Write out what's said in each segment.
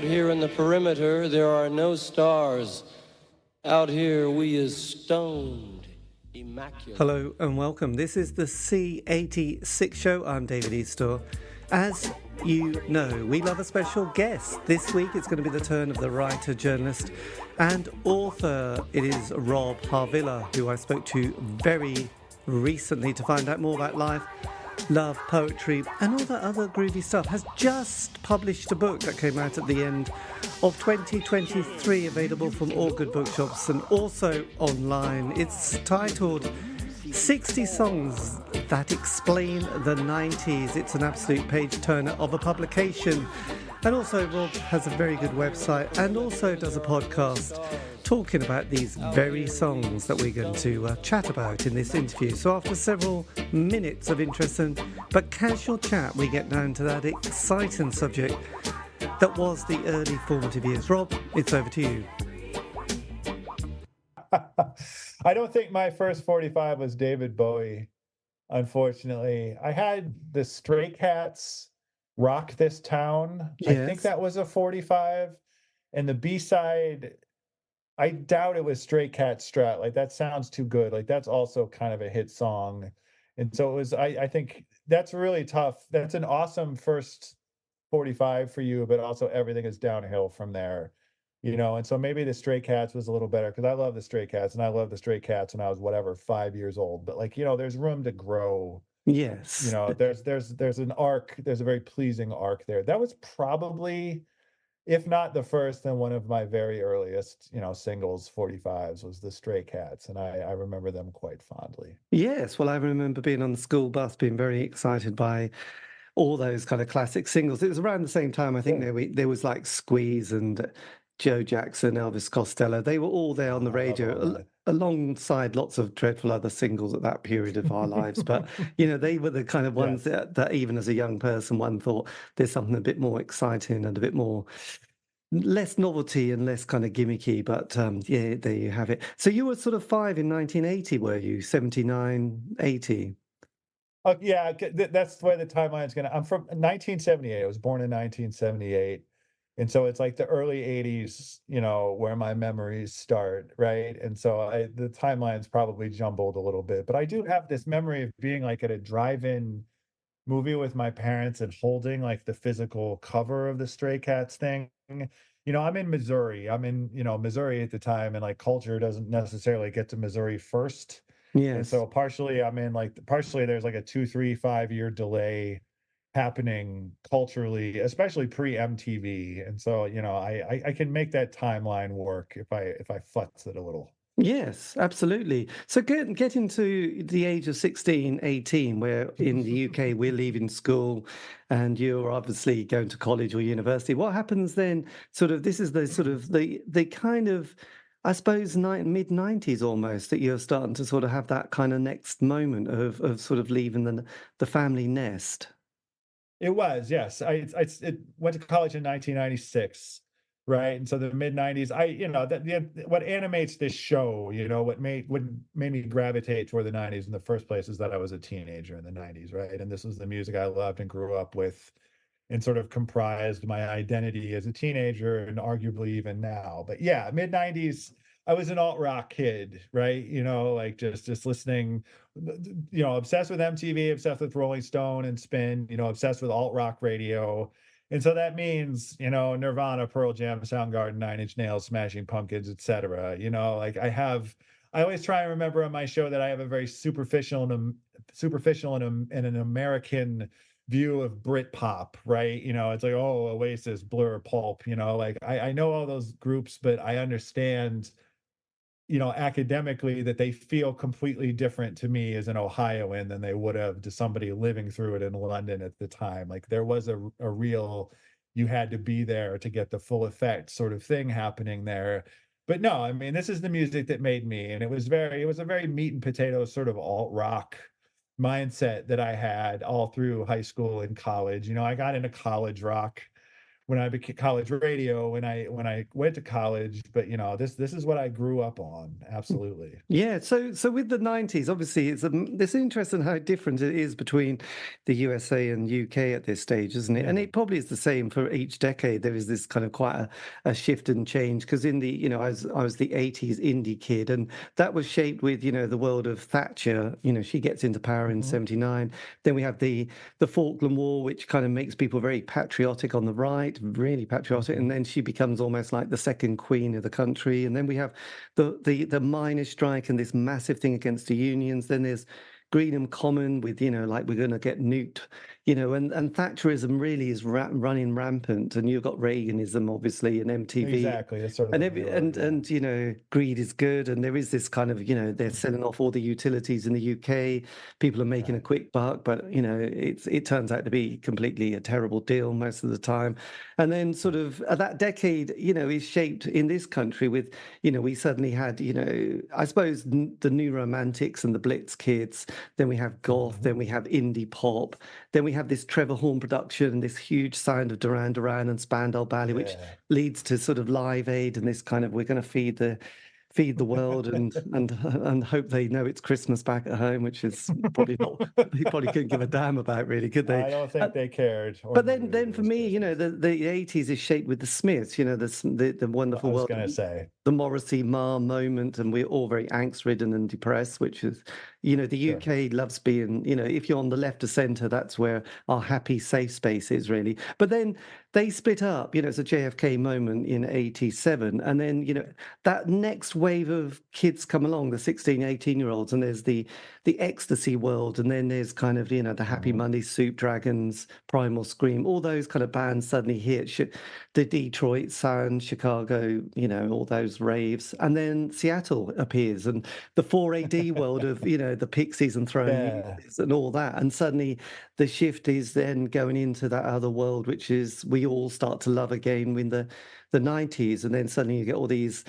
here in the perimeter, there are no stars. Out here, we is stoned, immaculate. Hello and welcome. This is the C86 show. I'm David Eastaugh. As you know, we love a special guest. This week it's going to be the turn of the writer, journalist and author. It is Rob Harvilla, who I spoke to very recently to find out more about life, love, poetry and all that other groovy stuff. Has just published a book that came out at the end of 2023, available from all good bookshops and also online. It's titled 60 Songs That Explain the 90s. It's an absolute page-turner of a publication. And also Rob has a very good website and also does a podcast talking about these very songs that we're going to chat about in this interview. So after several minutes of interesting but casual chat, we get down to that exciting subject that was the early formative years. Rob, it's over to you. I don't think my first 45 was David Bowie, unfortunately. I had the Stray Cats Rock This Town. Yes. I think that was a 45. And the B-side, I doubt it was Stray Cat Strat. Like, that sounds too good. Like, that's also kind of a hit song. And so it was, I think that's really tough. That's an awesome first 45 for you, but also everything is downhill from there. You know, and so maybe the Stray Cats was a little better because I love the Stray Cats and I love the Stray Cats when I was whatever 5 years old. But like, you know, there's room to grow. Yes. You know, there's an arc. There's a very pleasing arc there. That was probably, if not the first, then one of my very earliest, you know, singles 45s was the Stray Cats, and I remember them quite fondly. Yes, well, I remember being on the school bus, being very excited by all those kind of classic singles. It was around the same time, I think, there was like Squeeze and Joe Jackson, Elvis Costello. They were all there on the radio alongside lots of dreadful other singles at that period of our lives. But, you know, they were the kind of ones that even as a young person, one thought there's something a bit more exciting and a bit more less novelty and less kind of gimmicky. But yeah, there you have it. So you were sort of 5 in 1980, were you? 79, 80? Oh, yeah, that's the way the timeline's going to... I'm from 1978. I was born in 1978. And so it's like the early 80s, you know, where my memories start, right? And so the timeline's probably jumbled a little bit. But I do have this memory of being like at a drive-in movie with my parents and holding like the physical cover of the Stray Cats thing. You know, I'm in Missouri. I'm in, you know, Missouri at the time, and like culture doesn't necessarily get to Missouri first. Yes. And so partially there's like a 2, 3, 5 year delay happening culturally, especially pre-MTV. And so, you know, I can make that timeline work if I futz it a little. Yes, absolutely. So getting to the age of 16, 18, where in the UK we're leaving school and you're obviously going to college or university. What happens then? This is the kind of, I suppose, mid-90s almost, that you're starting to sort of have that kind of next moment of sort of leaving the family nest. It was, yes. I went to college in 1996, right? And so the mid 90s, what animates this show, you know, what made me gravitate toward the 90s in the first place is that I was a teenager in the 90s, right? And this was the music I loved and grew up with and sort of comprised my identity as a teenager and arguably even now. But yeah, mid 90s, I was an alt rock kid, right? You know, like just listening, you know, obsessed with MTV, obsessed with Rolling Stone and Spin, you know, obsessed with alt rock radio. And so that means, you know, Nirvana, Pearl Jam, Soundgarden, Nine Inch Nails, Smashing Pumpkins, etc. You know, like I always try and remember on my show that I have a very superficial and an American view of Britpop, right? You know, it's like, oh, Oasis, Blur, Pulp, you know, like I know all those groups, but I understand, you know, academically that they feel completely different to me as an Ohioan than they would have to somebody living through it in London at the time. Like there was a real, you had to be there to get the full effect sort of thing happening there. But no, I mean, this is the music that made me, and it was a very meat and potatoes sort of alt rock mindset that I had all through high school and college. You know, I got into college rock when I became college radio, when I went to college, but this is what I grew up on. Absolutely. Yeah, so with the 90s, obviously it's interesting how different it is between the USA and UK at this stage, isn't it? And Yeah. it probably is the same for each decade. There is this kind of quite a shift and change because in the, I was the 80s indie kid, and that was shaped with, the world of Thatcher. She gets into power in Mhm. 79. Then we have the Falkland War, which kind of makes people very patriotic on the right, really patriotic, and Mhm. then she becomes almost like the second queen of the country. And then we have the miners' strike and this massive thing against the unions. Then there's Greenham Common with, like we're going to get nuked, and Thatcherism really is running rampant. And you've got Reaganism, obviously, and MTV. Exactly. It's sort of And the every mirror. Yeah. and greed is good, and there is this kind of they're selling off all the utilities in the UK. People are making a Right. quick buck, but it turns out to be completely a terrible deal most of the time. And then sort of that decade, is shaped in this country with we suddenly had I suppose the new romantics and the Blitz kids. Then we have goth. Mhm. Then we have indie pop. Then we have this Trevor Horn production and this huge sound of Duran Duran and Spandau Ballet, which Yeah. leads to sort of Live Aid and this kind of we're going to feed the world and hope they know it's Christmas back at home, which is probably not they probably couldn't give a damn about, really, could they? I don't think they cared or But knew then it for was me, Christmas. the 80s is shaped with the Smiths, the wonderful I was world, gonna say, the Morrissey Ma moment, and we're all very angst-ridden and depressed, which is, the sure. UK loves being, if you're on the left of centre, that's where our happy, safe space is, really. But then they split up, it's a JFK moment in 87. And then, that next wave of kids come along, the 16, 18-year-olds, and there's the ecstasy world, and then there's kind of, the Happy Mhm. Monday, Soup Dragons, Primal Scream, all those kind of bands suddenly hit. The Detroit Sound, Chicago, all those raves. And then Seattle appears and the 4AD world of, the Pixies and Throwing Yeah. Muses and all that. And suddenly the shift is then going into that other world, which is we all start to love again in the 90s. And then suddenly you get all these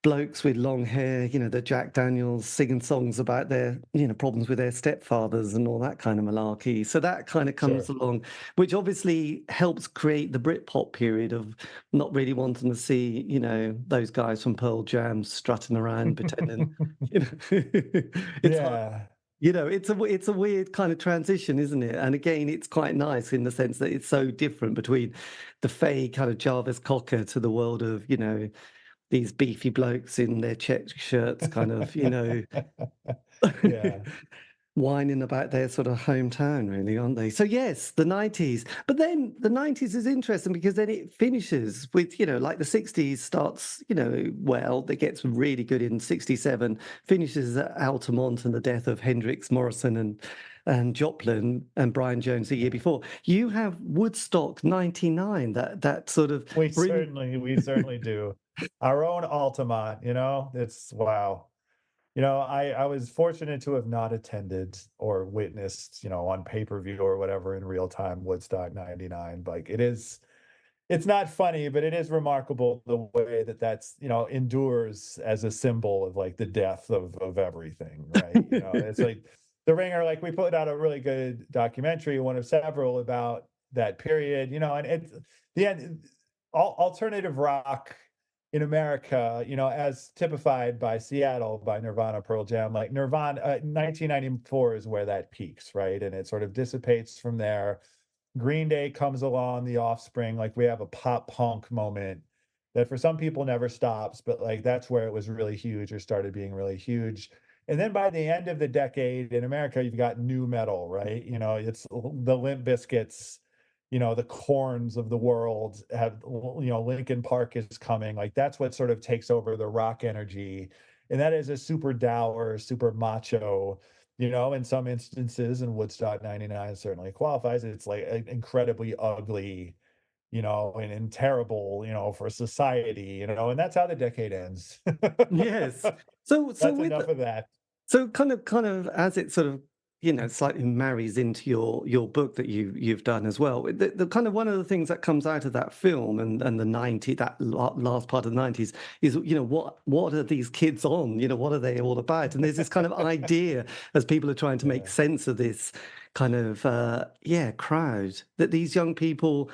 blokes with long hair, the Jack Daniels singing songs about their, problems with their stepfathers and all that kind of malarkey. So that kind of comes Sure. along, which obviously helps create the Britpop period of not really wanting to see, those guys from Pearl Jam strutting around pretending, it's like, Yeah. it's a weird kind of transition, isn't it? And again, it's quite nice in the sense that it's so different between the fey kind of Jarvis Cocker to the world of, these beefy blokes in their check shirts, kind of, Yeah. whining about their sort of hometown, really, aren't they? So yes, the 90s. But then the 90s is interesting because then it finishes with, like the 60s starts, well, it gets really good in 67, finishes at Altamont and the death of Hendrix, Morrison and Joplin and Brian Jones the year before. You have Woodstock 99, that sort of bring We certainly do. Our own Altamont, it's wow. I was fortunate to have not attended or witnessed, on pay-per-view or whatever in real time Woodstock 99. Like it's not funny, but it is remarkable the way that that's, endures as a symbol of like the death of everything, right? It's like The Ringer, like we put out a really good documentary, one of several about that period, and it's the end alternative rock in America, as typified by Seattle, by Nirvana, Pearl Jam, like Nirvana, 1994 is where that peaks, right? And it sort of dissipates from there. Green Day comes along, The Offspring, like we have a pop punk moment that for some people never stops, but like that's where it was really huge or started being really huge. And then by the end of the decade in America, you've got new metal, right? It's the Limp Bizkits, the Corns of the world have, Linkin Park is coming. Like that's what sort of takes over the rock energy. And that is a super dour, super macho, in some instances, and Woodstock 99 certainly qualifies. It's like incredibly ugly, and terrible, for society, and that's how the decade ends. yes. So That's with enough of that. So kind of as it sort of slightly marries into your book that you've done as well. The kind of one of the things that comes out of that film and the 90 last part of the 90s is what are these kids on? What are they all about? And there's this kind of idea as people are trying to make Yeah. sense of this kind of crowd that these young people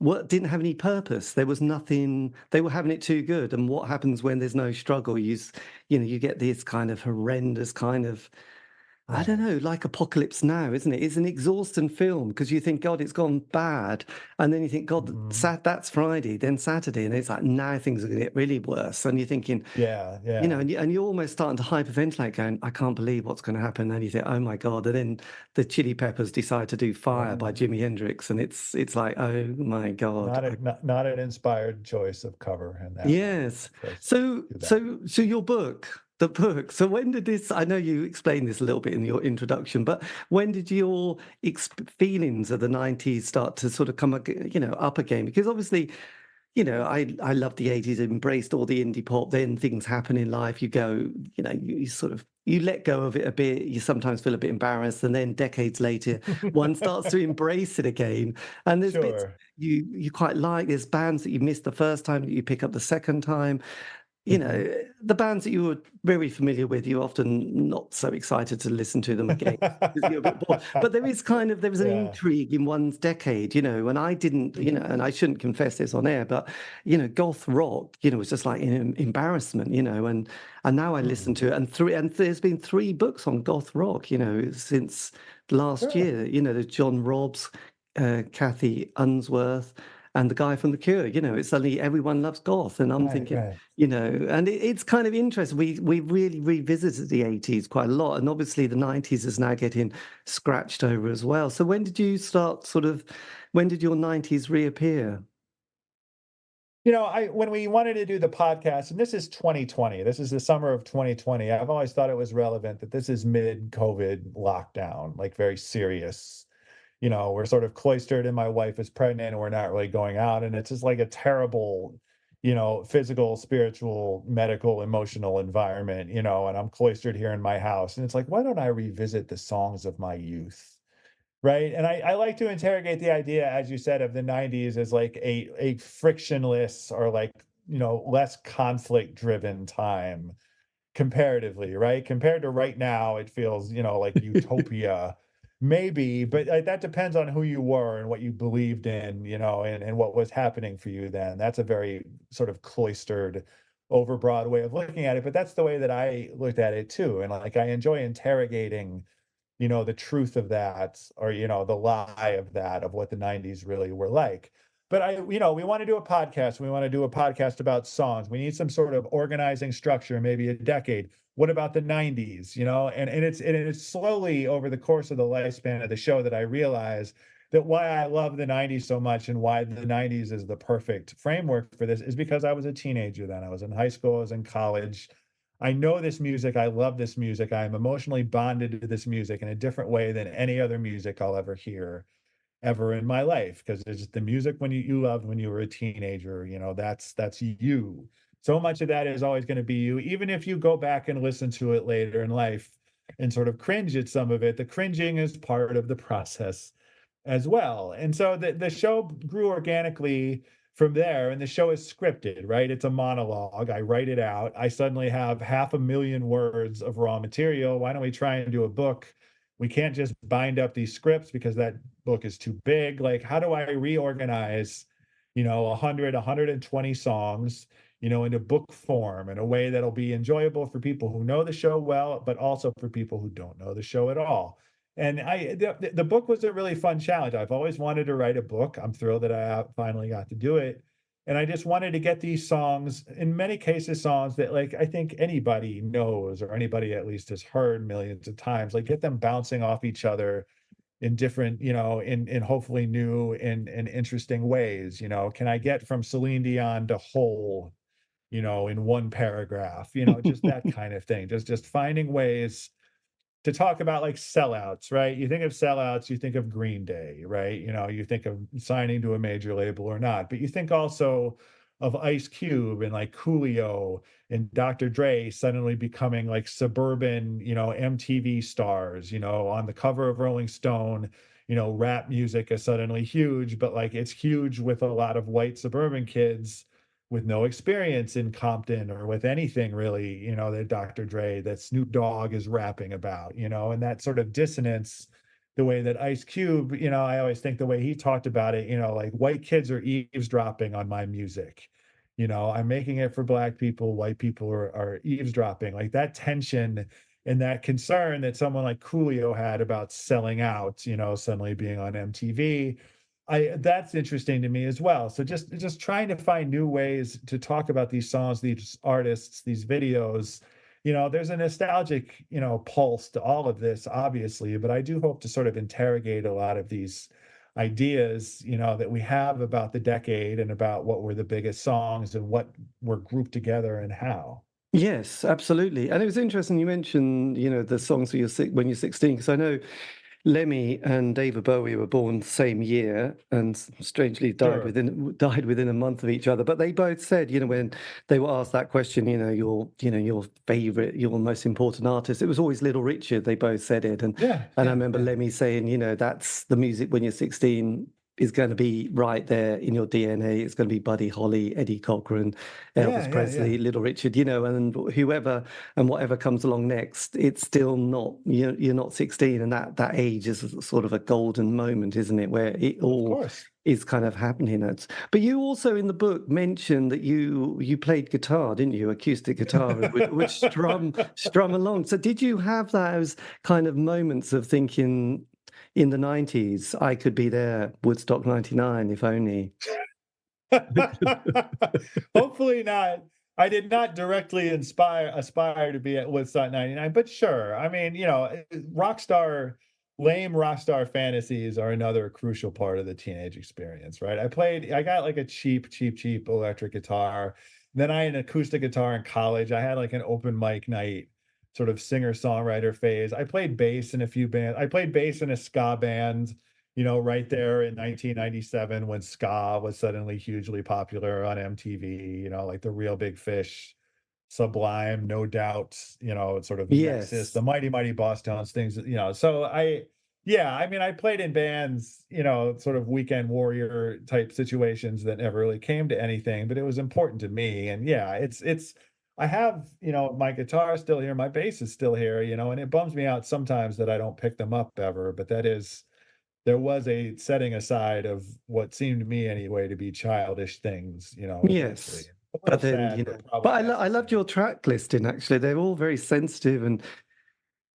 didn't have any purpose. There was nothing. They were having it too good. And what happens when there's no struggle? You know, you get this kind of horrendous kind of, I don't Right. know, like Apocalypse Now, isn't it? It's an exhausting film because you think, God, it's gone bad. And then you think, God, Mhm. that's Friday, then Saturday. And it's like, now things are going to get really worse. And you're thinking, Yeah, you know, yeah. and you're almost starting to hyperventilate, going, I can't believe what's going to happen. And you think, oh my God. And then the Chili Peppers decide to do Fire by Right. Jimi Hendrix. And it's like, oh my God. Not an inspired choice of cover in that one. Yes. So So, too bad. so your book, the book. So when did this? I know you explained this a little bit in your introduction, but when did your feelings of the '90s start to sort of come, you know, up again? Because obviously, you know, I love the '80s, embraced all the indie pop. Then things happen in life. You go, you know, you sort of you let go of it a bit. You sometimes feel a bit embarrassed, and then decades later, one starts to embrace it again. And there's bits Sure. you quite like. There's bands that you missed the first time that you pick up the second time. You Mhm. know, the bands that you were very familiar with, you're often not so excited to listen to them again because you're a bit bored. But there was an Yeah. intrigue in one's decade, you know, and I didn't, you know, and I shouldn't confess this on air, but, you know, goth rock, you know, was just like an embarrassment, you know, and now I listen Hmm. to it, and there's been 3 books on goth rock, you know, since last Sure. year. You know, there's John Robb's, Kathy Unsworth, and the guy from The Cure. You know, it's suddenly everyone loves goth, and I'm Right, thinking, right. you know, and it's kind of interesting. We really revisited the '80s quite a lot, and obviously the '90s is now getting scratched over as well. So when did you start sort of? When did your '90s reappear? You know, I when we wanted to do the podcast, and this is 2020, this is the summer of 2020. I've always thought it was relevant that this is mid-COVID lockdown, like very serious. You know, we're sort of cloistered and my wife is pregnant and we're not really going out. And it's just like a terrible, you know, physical, spiritual, medical, emotional environment, you know, and I'm cloistered here in my house. And it's like, why don't I revisit the songs of my youth? Right. And I like to interrogate the idea, as you said, of the 90s as like a frictionless or like, you know, less conflict driven time comparatively, right? Compared to right now, it feels, you know, like utopia, maybe, but that depends on who you were and what you believed in, you know, and what was happening for you then. That's a very sort of cloistered, overbroad way of looking at it, but that's the way that I looked at it too. And like I enjoy interrogating, you know, the truth of that or, you know, the lie of that, of what the 90s really were like. But you know, we want to do a podcast. We want to do a podcast about songs. We need some sort of organizing structure, maybe a decade. What about the 90s? You know, and it's slowly over the course of the lifespan of the show that I realize that why I love the 90s so much and why the 90s is the perfect framework for this is because I was a teenager then. I was in high school, I was in college. I know this music. I love this music. I am emotionally bonded to this music in a different way than any other music I'll ever hear ever in my life because it's just the music when you loved when you were a teenager, you know, that's you. So much of that is always going to be you, even if you go back and listen to it later in life and sort of cringe at some of it. The cringing is part of the process as well. And so the show grew organically from there, and the show is scripted, right? It's a monologue. I write it out. I suddenly have 500,000 words of raw material. Why don't we try and do a book? We can't just bind up these scripts because that book is too big. Like, how do I reorganize, you know, 100, 120 songs, you know, into book form in a way that'll be enjoyable for people who know the show well, but also for people who don't know the show at all? And the book was a really fun challenge. I've always wanted to write a book. I'm thrilled that I finally got to do it. And I just wanted to get these songs, in many cases, songs that like I think anybody knows or anybody at least has heard millions of times, like get them bouncing off each other in different, you know, in hopefully new and interesting ways. You know, can I get from Celine Dion to Hole, you know, in one paragraph, you know, just that kind of thing. Just finding ways to talk about like sellouts, right? You think of sellouts, you think of Green Day, right? You know, you think of signing to a major label or not, but you think also of Ice Cube and like Coolio and Dr. Dre suddenly becoming like suburban, you know, MTV stars, you know, on the cover of Rolling Stone. You know, rap music is suddenly huge, but like it's huge with a lot of white suburban kids with no experience in Compton or with anything really, you know, that Dr. Dre, that Snoop Dogg is rapping about, you know, and that sort of dissonance the way that Ice Cube, I always think the way he talked about it, like white kids are eavesdropping on my music. I'm making it for black people, white people are eavesdropping. Like that tension and that concern that someone like Coolio had about selling out, suddenly being on MTV. That's interesting to me as well. So just trying to find new ways to talk about these songs, these artists, these videos. There's a nostalgic, pulse to all of this, obviously, but I do hope to sort of interrogate a lot of these ideas, that we have about the decade and about what were the biggest songs and what were grouped together and how. Yes, absolutely. And it was interesting you mentioned, the songs when you're 16, because I know Lemmy and David Bowie were born the same year and strangely died Sure. within a month of each other. But they both said, when they were asked that question, your favorite, your most important artist, it was always Little Richard. They both said it, and Yeah, I yeah, remember yeah. Lemmy saying, that's the music when you're 16 is going to be right there in your DNA. It's going to be Buddy Holly, Eddie Cochran, Yeah, Elvis yeah, yeah. Presley, Little Richard, and whoever and whatever comes along next. It's still not, you're not 16, and that age is sort of a golden moment, isn't it, where it Of all course. is kind of happening. But you also in the book mentioned that you played guitar, didn't you? Acoustic guitar, which strum along. So did you have those kind of moments of thinking, in the 90s, I could be there, Woodstock 99, if only? Hopefully not. I did not directly aspire to be at Woodstock 99, but sure. I mean, lame rock star fantasies are another crucial part of the teenage experience, right? I got like a cheap electric guitar. Then I had an acoustic guitar in college. I had like an open mic night sort of singer-songwriter phase. I played bass in a few bands. I played bass in a ska band, right there in 1997 when ska was suddenly hugely popular on MTV, like the Real Big Fish, Sublime, No Doubt, sort of Nexus, Yes. the Mighty Mighty Boss Tones, things, so yeah, I mean, I played in bands, sort of weekend warrior type situations that never really came to anything, but it was important to me. And yeah, I have, my guitar still here, my bass is still here, and it bums me out sometimes that I don't pick them up ever, but there was a setting aside of what seemed to me anyway to be childish things, eventually. Yes. A little But then, sad, but but probably I loved your necessary. track listing, actually. They're all very sensitive and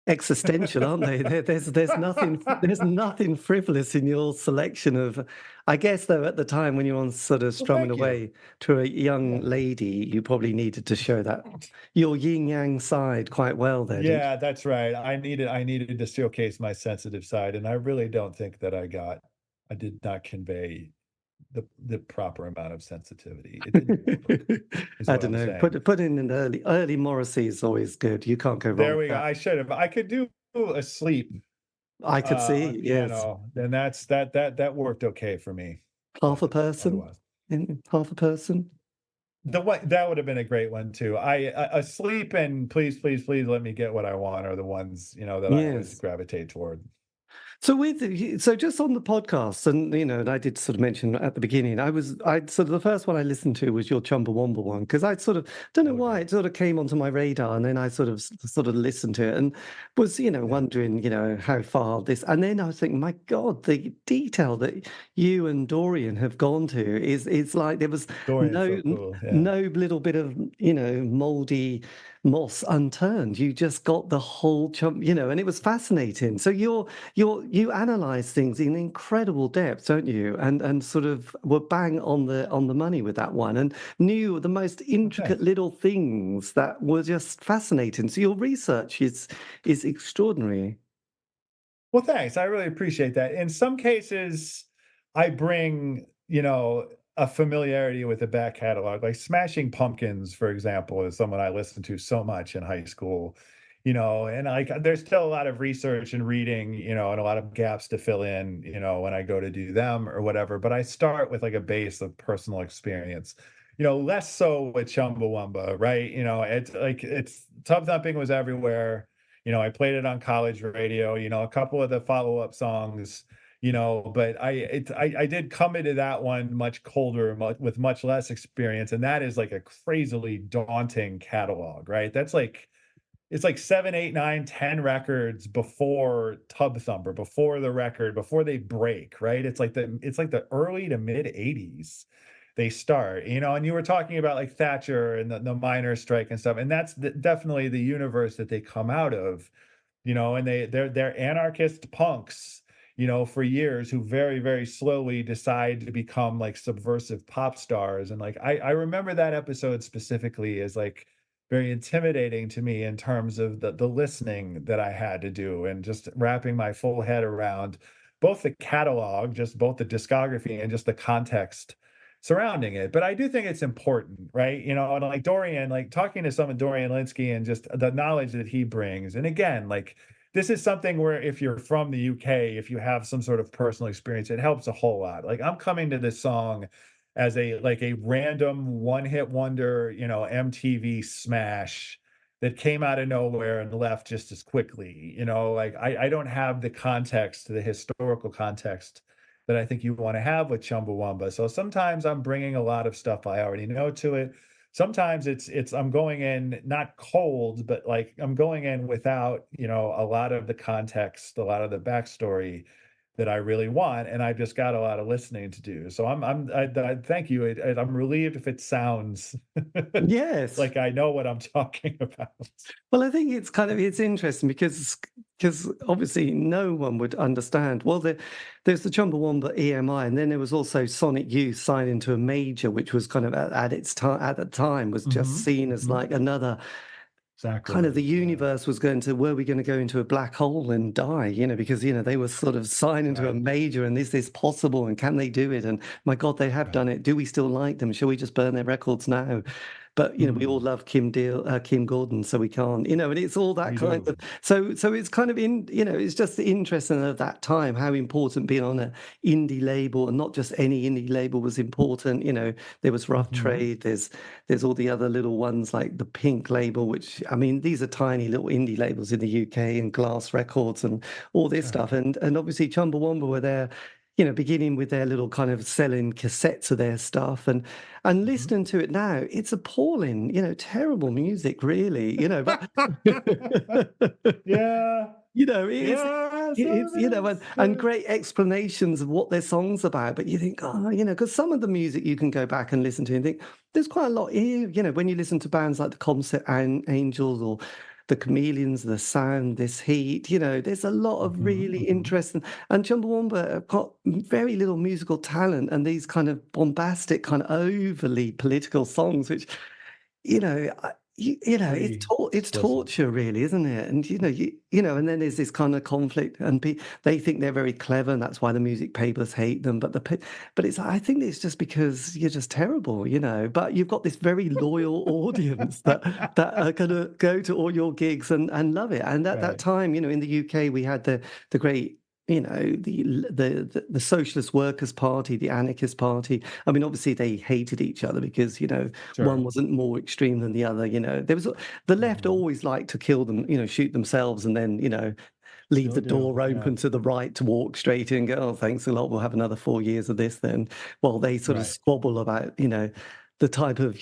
existential, aren't they? There's nothing frivolous in your selection of. I guess though, at the time when you're on sort of Well, strumming thank you. away to a young Yeah. lady, you probably needed to show that your yin yang side quite well there, didn't Yeah, that's right. I needed to showcase my sensitive side, and I really don't think that I did not convey the proper amount of sensitivity. It didn't work, you? is I what don't I'm know. saying. Put in an early Morrissey is always good. You can't go wrong There with we go. that. I should have. I could do a sleep I could on see, yes, piano, then that worked okay for me. half But a person, otherwise, half a person. the what that would have been a great one too. Asleep and please let me get what I want are the ones, that I always Yes. gravitate toward. So just on the podcast, and and I did sort of mention at the beginning, I sort of the first one I listened to was your Chumbawamba one, because I sort of don't know Oh why yeah. it sort of came onto my radar, and then I sort of listened to it and was Yeah. wondering how far this, and then I was thinking, my God, the detail that you and Dorian have gone to is it's like there was Dorian's so no cool. Yeah. no little bit of moldy moss unturned. You just got the whole chump, and it was fascinating. So you analyze things in incredible depth, don't you? And sort of were bang on the money with that one, and knew the most Well, intricate thanks. little things that were just fascinating. So your research is extraordinary. Well, thanks. I really appreciate that. In some cases, I bring, a familiarity with the back catalog. Like Smashing Pumpkins, for example, is someone I listened to so much in high school, and like there's still a lot of research and reading, and a lot of gaps to fill in, when I go to do them or whatever. But I start with like a base of personal experience. Less so with Chumbawamba, right? It's Tub Thumping was everywhere. I played it on college radio, a couple of the follow-up songs, but I did come into that one much colder, with much less experience, and that is like a crazily daunting catalog, right? That's like it's like 7, 8, 9, 10 records before Tub Thumper, before the record, before they break, right? It's like the early to mid 80s they start, and you were talking about like Thatcher and the miners' strike and stuff, and that's definitely the universe that they come out of, and they're anarchist punks, for years, who very, very slowly decide to become like subversive pop stars. And like I remember that episode specifically as like very intimidating to me in terms of the listening that I had to do, and just wrapping my full head around both the catalog, just both the discography and just the context surrounding it. But I do think it's important, right? And like Dorian, like talking to someone, Dorian Lynskey, and just the knowledge that he brings. And again, like this is something where if you're from the UK, if you have some sort of personal experience, it helps a whole lot. Like I'm coming to this song as a random one-hit wonder, MTV smash that came out of nowhere and left just as quickly. Like I don't have the context, the historical context that I think you want to have with Chumbawamba. So sometimes I'm bringing a lot of stuff I already know to it. Sometimes it's I'm going in not cold, but like I'm going in without, a lot of the context, a lot of the backstory that I really want, and I've just got a lot of listening to do. So I thank you. I'm relieved if it sounds Yes. like I know what I'm talking about. Well, I think it's interesting because obviously no one would understand. Well, there's the Chumbawamba EMI, and then there was also Sonic Youth signed into a major, which was kind of at its time at the time was just Mhm, seen as mhm. like another kind of the Sacrilege, yeah. universe was were we going to go into a black hole and die? Because they were sort of signed into a Right, major, and is this possible? And can they do it? And my God, they have right. done it. Do we still like them? Shall we just burn their records now? But we all Mm, love Kim Gordon, so we can't, and it's all that we kind of. do. So it's kind of it's just interesting of that time how important being on an indie label, and not just any indie label, was important. There was Rough Mhm. Trade. There's all the other little ones like the Pink label, which I mean these are tiny little indie labels in the UK, and Glass Records and all this Sure. stuff, and obviously Chumbawamba were there. Beginning with their little kind of selling cassettes of their stuff, and Mhm. listening to it now, it's appalling, terrible music, really, but Yeah. it is. Yeah, It some is, of it is, and great explanations of what their song's about. But you think, oh, because some of the music you can go back and listen to and think, there's quite a lot here. When you listen to bands like the Concert Angels or the Chameleons, the Sound, This Heat, there's a lot of Mhm, really mhm. interesting. And Chumbawamba have got very little musical talent, and these kind of bombastic, kind of overly political songs, which Pretty it's explicit. torture, really, isn't it? And and then there's this kind of conflict, and they think they're very clever, and that's why the music papers hate them. But it's I think it's just because you're just terrible, But you've got this very loyal audience that are gonna go to all your gigs and love it. And at that Right. time, in the UK, we had the great the Socialist Workers' Party, the Anarchist Party. I mean, obviously they hated each other because one Sure. wasn't more extreme than the other. There was the left Mhm. always liked to kill them, shoot themselves, and then leave Still the do, door yeah. open to the right to walk straight in and go, oh, thanks a lot, we'll have another 4 years of this then, while they sort of Right. squabble about the type of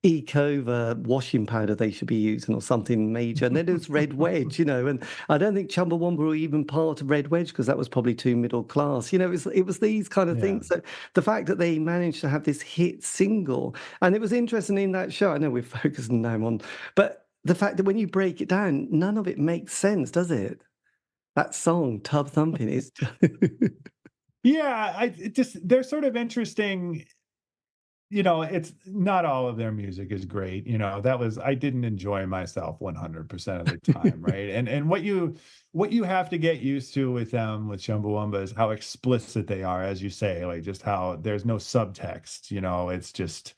Ecova washing powder they should be using or something major. And then there's Red Wedge, and I don't think Chumbawamba were even part of Red Wedge because that was probably too middle class. It was these kind of Yeah. things. So the fact that they managed to have this hit single, and it was interesting in that show. I know we're focusing now on, but the fact that when you break it down, none of it makes sense, does it? That song, Tub Thumping, is. Yeah, it just they're sort of interesting. It's not all of their music is great. I didn't enjoy myself 100% of the time, right? And what you have to get used to with them with Chumbawamba is how explicit they are, as you say, like just how there's no subtext. It's just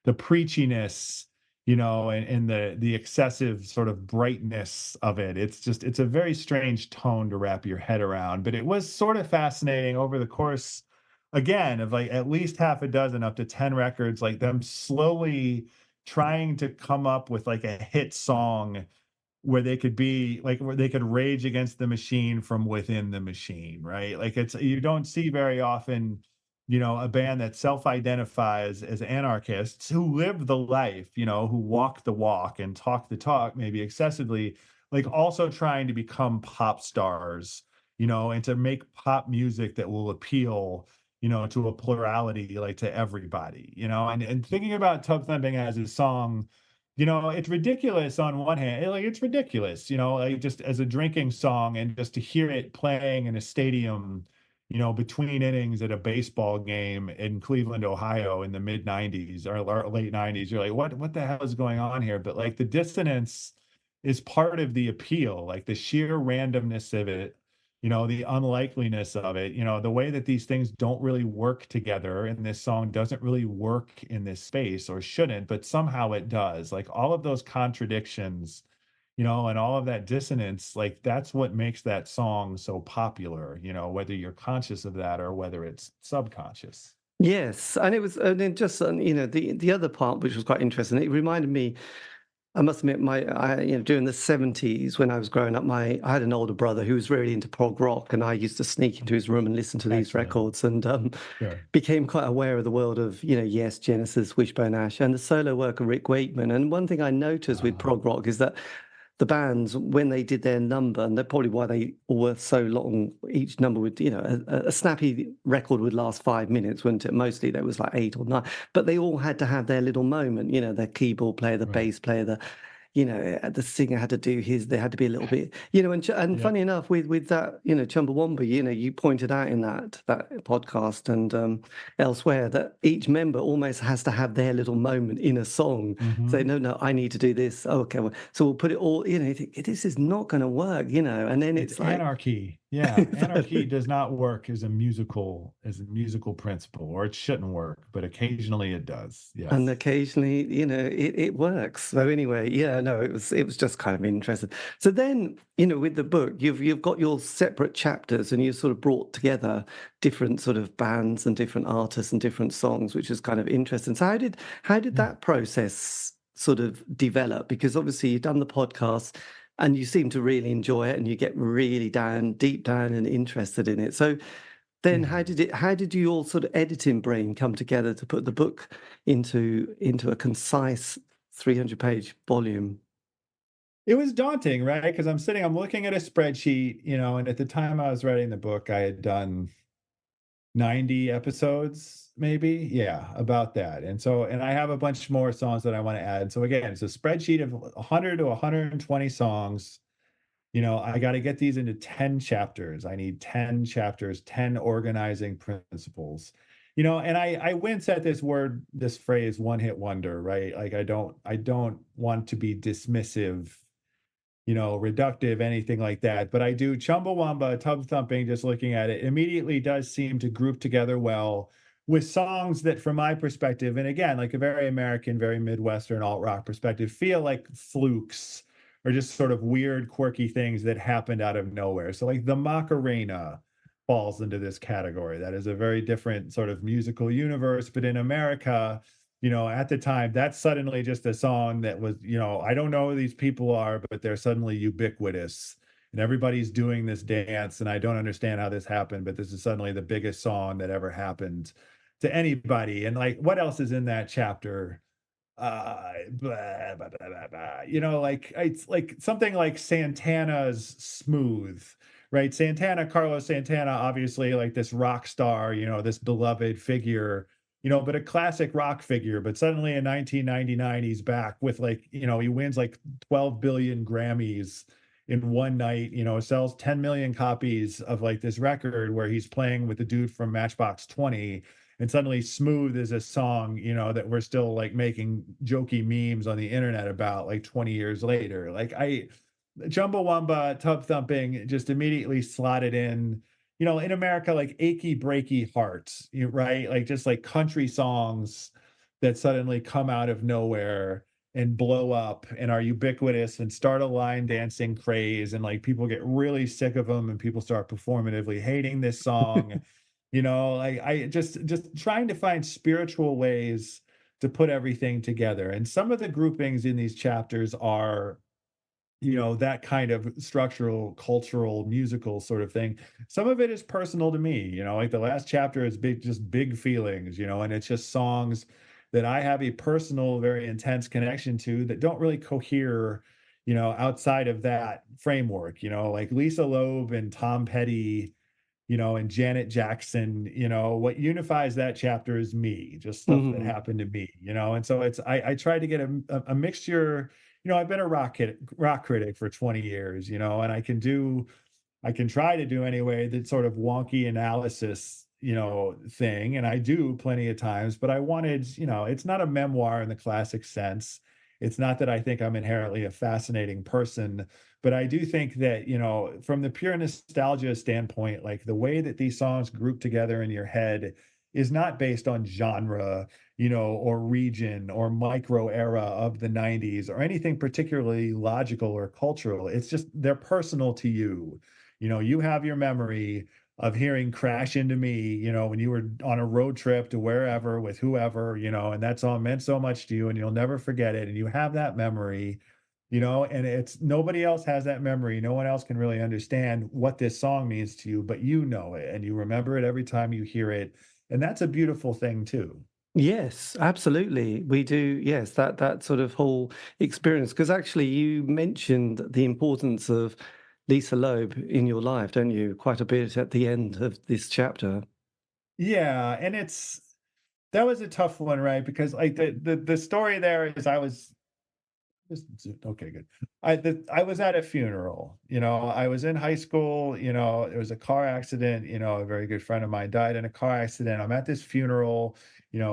the preachiness, and the excessive sort of brightness of it. It's a very strange tone to wrap your head around, but it was sort of fascinating over the course, again, of like at least half a dozen up to 10 records, like them slowly trying to come up with like a hit song where they could rage against the machine from within the machine, right? Like you don't see very often a band that self-identifies as anarchists who live the life, who walk the walk and talk the talk, maybe excessively, like also trying to become pop stars, and to make pop music that will appeal, to a plurality, like to everybody, and thinking about Tub Thumping as a song, it's ridiculous on one hand, like it's ridiculous, like just as a drinking song and just to hear it playing in a stadium between innings at a baseball game in Cleveland, Ohio in the mid 90s or late 90s. You're like, what the hell is going on here? But like the dissonance is part of the appeal, like the sheer randomness of it, the unlikeliness of it, the way that these things don't really work together and this song doesn't really work in this space or shouldn't, but somehow it does. Like all of those contradictions and all of that dissonance, like that's what makes that song so popular, whether you're conscious of that or whether it's subconscious. Yes, and it was, and then just the other part which was quite interesting. It reminded me. I must admit, during the 70s when I was growing up, I had an older brother who was really into prog rock, and I used to sneak into his room and listen to these Excellent. records, and Sure. became quite aware of the world of, Yes, Genesis, Wishbone Ash, and the solo work of Rick Wakeman. And one thing I noticed with prog rock is that the bands, when they did their number, and that's probably why they all were so long, each number would, a snappy record would last 5 minutes, wouldn't it? Mostly there was like 8 or 9, but they all had to have their little moment, their keyboard player, the Right. bass player, the singer had to do his, they had to be a little bit, and Yep. funny enough, with that, Chumbawamba, you pointed out in that podcast and elsewhere that each member almost has to have their little moment in a song. Say, no, I need to do this. Oh, okay, well, so we'll put it all, you think, this is not going to work, and then it's like anarchy. Yeah, anarchy does not work as a musical principle, or it shouldn't work, but occasionally it does. Yes. and occasionally, it works. So anyway, yeah, no, it was just kind of interesting. So then, with the book, you've got your separate chapters, and you sort of brought together different sort of bands and different artists and different songs, which is kind of interesting. So how did that process sort of develop? Because obviously you've done the podcast and you seem to really enjoy it, and you get really deep down and interested in it. So then how did you all sort of editing brain come together to put the book into a concise 300-page volume? It was daunting, right? Because I'm looking at a spreadsheet, and at the time I was writing the book, I had done 90 episodes, maybe. Yeah, about that. And I have a bunch more songs that I want to add. So again, it's a spreadsheet of 100 to 120 songs. I got to get these into 10 chapters. I need 10 chapters, 10 organizing principles. And I wince at this phrase, one hit wonder, right? Like I don't want to be dismissive, reductive, anything like that. But I do Chumbawamba, Tub Thumping, just looking at it, immediately does seem to group together well with songs that, from my perspective, and again, like a very American, very Midwestern alt rock perspective, feel like flukes or just sort of weird, quirky things that happened out of nowhere. So like the Macarena falls into this category. That is a very different sort of musical universe, but in America, at the time, that's suddenly just a song that was, I don't know who these people are, but they're suddenly ubiquitous and everybody's doing this dance. And I don't understand how this happened, but this is suddenly the biggest song that ever happened to anybody. And like, what else is in that chapter? Blah, blah, blah, blah, blah. Like it's like something like Santana's Smooth, right? Carlos Santana, obviously like this rock star, this beloved figure, but a classic rock figure. But suddenly in 1999, he's back with like, he wins like 12 billion Grammys in one night, sells 10 million copies of like this record where he's playing with the dude from Matchbox 20. And suddenly Smooth is a song, that we're still like making jokey memes on the internet about like 20 years later. Like Chumbawamba, Tub Thumping just immediately slotted in America, like Achy Breaky Hearts, right? Like just like country songs that suddenly come out of nowhere and blow up and are ubiquitous and start a line dancing craze. And like people get really sick of them and people start performatively hating this song. Like I just trying to find spiritual ways to put everything together. And some of the groupings in these chapters are, that kind of structural, cultural, musical sort of thing. Some of it is personal to me, like the last chapter is big, just big feelings, and it's just songs that I have a personal, very intense connection to that don't really cohere, outside of that framework, like Lisa Loeb and Tom Petty, and Janet Jackson, what unifies that chapter is me, just stuff that Mhm. happened to me, and so I try to get a mixture. I've been a rock critic for 20 years, and I can try to do anyway that sort of wonky analysis, thing, and I do plenty of times, but I wanted, it's not a memoir in the classic sense. It's not that I think I'm inherently a fascinating person, but I do think that, from the pure nostalgia standpoint, like the way that these songs group together in your head is not based on genre, or region or micro era of the 90s or anything particularly logical or cultural. It's just they're personal to you. You have your memory of hearing Crash Into Me, when you were on a road trip to wherever with whoever, and that song meant so much to you and you'll never forget it. And you have that memory, and it's nobody else has that memory. No one else can really understand what this song means to you, but you know it and you remember it every time you hear it. And that's a beautiful thing too. Yes, absolutely. We do. Yes, that sort of whole experience. Because actually, you mentioned the importance of Lisa Loeb in your life, don't you? Quite a bit at the end of this chapter. Yeah, and that was a tough one, right? Because like the story there is okay, good. I was at a funeral, I was in high school, there was a car accident, a very good friend of mine died in a car accident. I'm at this funeral,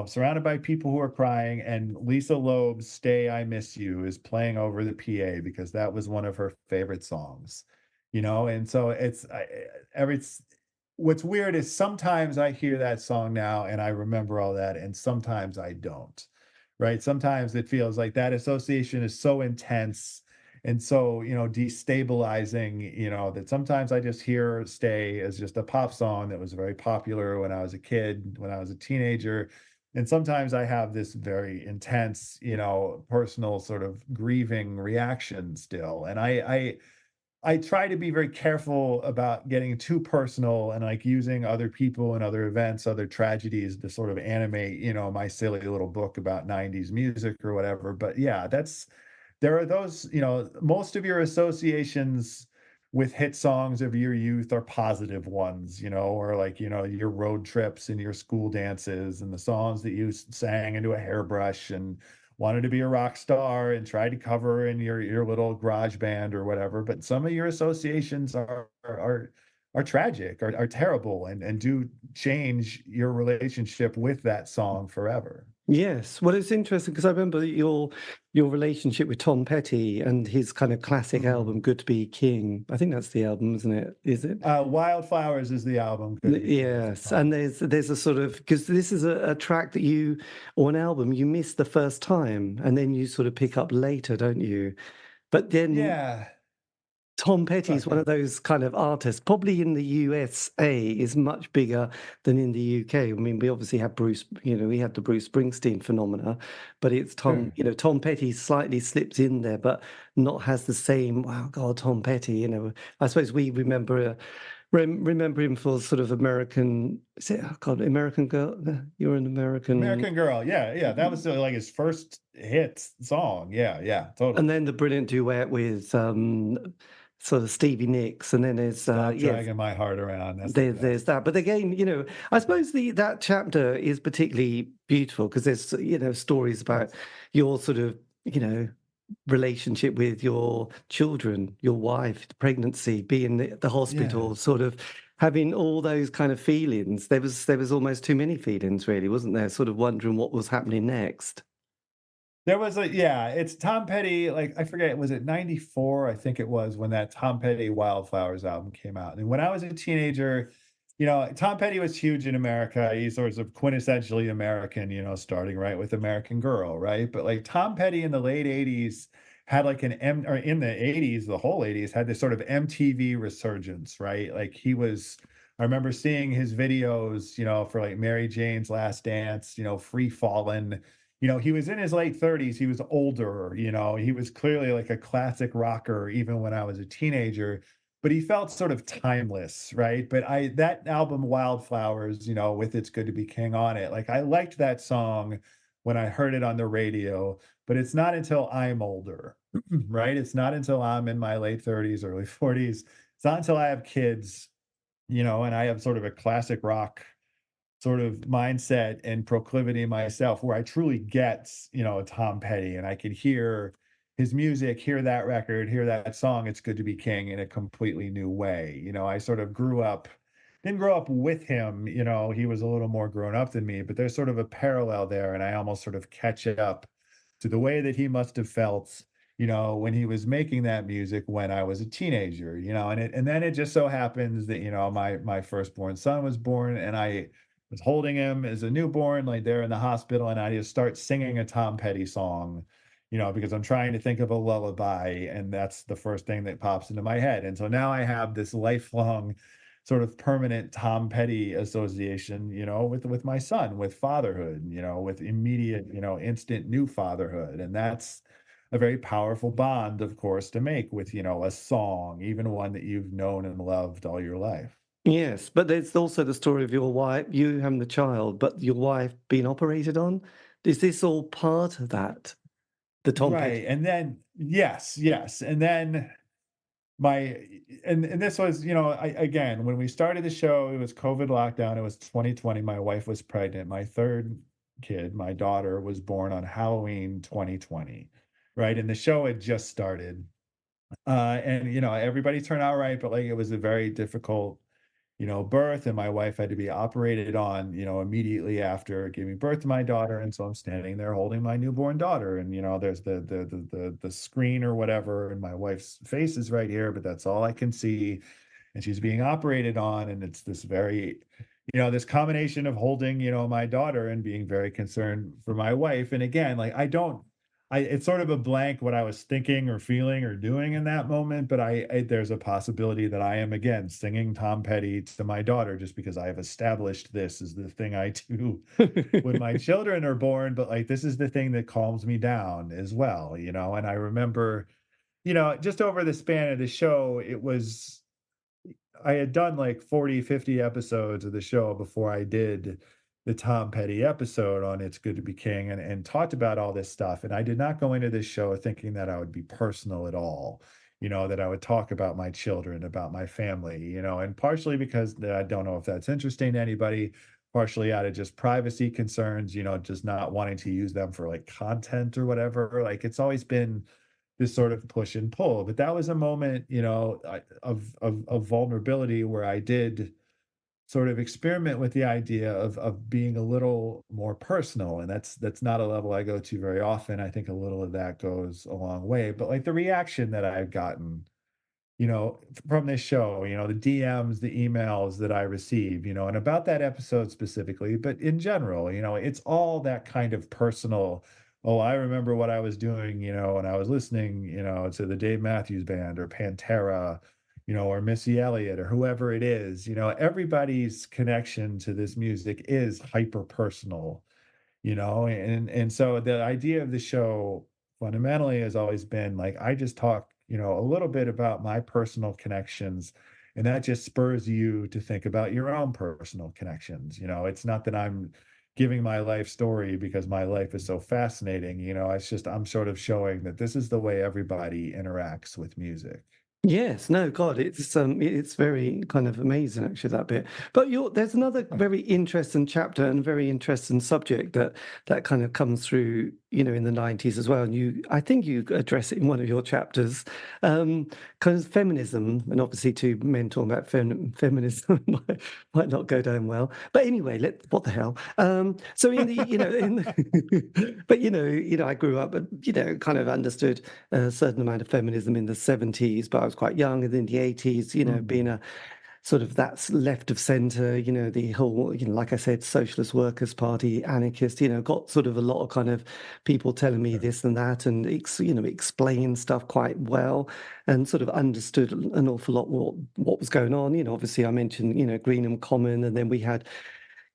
surrounded by people who are crying, and Lisa Loeb's Stay I Miss You is playing over the PA because that was one of her favorite songs. And so every what's weird is sometimes I hear that song now and I remember all that, and sometimes I don't. Right? Sometimes it feels like that association is so intense and so, destabilizing, that sometimes I just hear Stay as just a pop song that was very popular when I was a kid, when I was a teenager. And sometimes I have this very intense, personal sort of grieving reaction still. And I try to be very careful about getting too personal and like using other people and other events, other tragedies to sort of animate, my silly little book about 90s music or whatever. But yeah, there are those, most of your associations with hit songs of your youth are positive ones, or like, your road trips and your school dances and the songs that you sang into a hairbrush and wanted to be a rock star and tried to cover in your little garage band or whatever. But some of your associations are tragic, are terrible, and do change your relationship with that song forever. Yes, well, it's interesting because I remember your relationship with Tom Petty and his kind of classic album, Mhm. "Good to Be King." I think that's the album, isn't it? Is it? Wildflowers is the album. Good to be king is the Yes, song. and there's a sort of because this is a track that you or an album you miss the first time, and then you sort of pick up later, don't you? But then Yeah. Tom Petty is Sorry, one yeah. of those kind of artists, probably in the USA, is much bigger than in the UK. I mean, we obviously have Bruce, we had the Bruce Springsteen phenomena, but it's Tom, Sure. Tom Petty slightly slips in there, but not has the same, wow, God, Tom Petty, I suppose we remember him for sort of American, is it, oh God, American Girl? No, you're an American. American Girl. Yeah, yeah. That was like his first hit song. Yeah, yeah, And totally. then the brilliant duet with sort of Stevie Nicks, and then there's Stop yes, dragging my heart around. That's the there's best. that. But again, I suppose that chapter is particularly beautiful because there's stories about your sort of relationship with your children, your wife, the pregnancy, being the Yeah. hospital, sort of having all those kind of feelings. There was almost too many feelings, really, wasn't there? Sort of wondering what was happening next. There was yeah, it's Tom Petty, like, I forget, was it 94? I think it was when that Tom Petty Wildflowers album came out, and when I was a teenager, Tom Petty was huge in America. He's sort of quintessentially American, starting right with American Girl, right? But, like, Tom Petty in the late '80s had, like, or in the '80s, the whole '80s, had this sort of MTV resurgence, right? Like, I remember seeing his videos, for, like, Mary Jane's Last Dance, Free Fallin', he was in his late 30s. He was older, he was clearly like a classic rocker even when I was a teenager, but he felt sort of timeless, right? But that album Wildflowers, with It's Good to Be King on it, like I liked that song when I heard it on the radio, but it's not until I'm older, right? It's not until I'm in my late 30s, early 40s. It's not until I have kids, and I have sort of a classic rock sort of mindset and proclivity myself where I truly get, Tom Petty, and I could hear his music, hear that record, hear that song, It's Good to Be King, in a completely new way. I sort of didn't grow up with him, he was a little more grown up than me, but there's sort of a parallel there. And I almost sort of catch up to the way that he must have felt, when he was making that music when I was a teenager, and then it just so happens that, my firstborn son was born, and I was holding him as a newborn, like there in the hospital, and I just start singing a Tom Petty song, because I'm trying to think of a lullaby, and that's the first thing that pops into my head. And so now I have this lifelong, sort of permanent Tom Petty association, with my son, with fatherhood, with immediate, instant new fatherhood, and that's a very powerful bond, of course, to make with, a song, even one that you've known and loved all your life. Yes, but there's also the story of your wife, you having the child, but your wife being operated on. Is this all part of that? The Tom Right. Petty. And then yes, yes. And then my and this was, again, when we started the show, it was COVID lockdown. It was 2020. My wife was pregnant. My third kid, my daughter, was born on Halloween 2020. Right. And the show had just started. And everybody turned out right, but like it was a very difficult, birth, and my wife had to be operated on, immediately after giving birth to my daughter. And so I'm standing there holding my newborn daughter, and there's the screen or whatever, and my wife's face is right here, but that's all I can see. And she's being operated on, and it's this very, this combination of holding, my daughter and being very concerned for my wife. And again, like it's sort of a blank what I was thinking or feeling or doing in that moment, but there's a possibility that I am again singing Tom Petty to my daughter just because I have established this is the thing I do when my children are born. But like this is the thing that calms me down as well, And I remember, just over the span of the show, I had done like 40, 50 episodes of the show before I did the Tom Petty episode on It's Good to Be King, and talked about all this stuff. And I did not go into this show thinking that I would be personal at all, that I would talk about my children, about my family, and partially because I don't know if that's interesting to anybody, partially out of just privacy concerns, just not wanting to use them for like content or whatever. Like it's always been this sort of push and pull. But that was a moment, of vulnerability where I did sort of experiment with the idea of being a little more personal, and that's not a level I go to very often. I think a little of that goes a long way. But like the reaction that I've gotten, from this show, the DMs, the emails that I receive, and about that episode specifically, but in general, it's all that kind of personal. Oh, I remember what I was doing, when I was listening, to the Dave Matthews Band or Pantera, or Missy Elliott or whoever it is, everybody's connection to this music is hyper personal, and so the idea of the show fundamentally has always been like I just talk, a little bit about my personal connections, and that just spurs you to think about your own personal connections. It's not that I'm giving my life story because my life is so fascinating, it's just I'm sort of showing that this is the way everybody interacts with music. Yes, no, God, it's very kind of amazing actually that bit. But there's another very interesting chapter and very interesting subject that kind of comes through, in the 90s as well. And I think you address it in one of your chapters, kind of feminism, and obviously two men talking about feminism might not go down well. But anyway, what the hell? So in the, but I grew up, kind of understood a certain amount of feminism in the 70s, but I was quite young, and in the 80s, being a sort of that's left of center, the whole, like I said, Socialist Workers' Party, anarchist, got sort of a lot of kind of people telling me this and that, and explain stuff quite well, and sort of understood an awful lot what was going on. Obviously I mentioned, Greenham Common, and then we had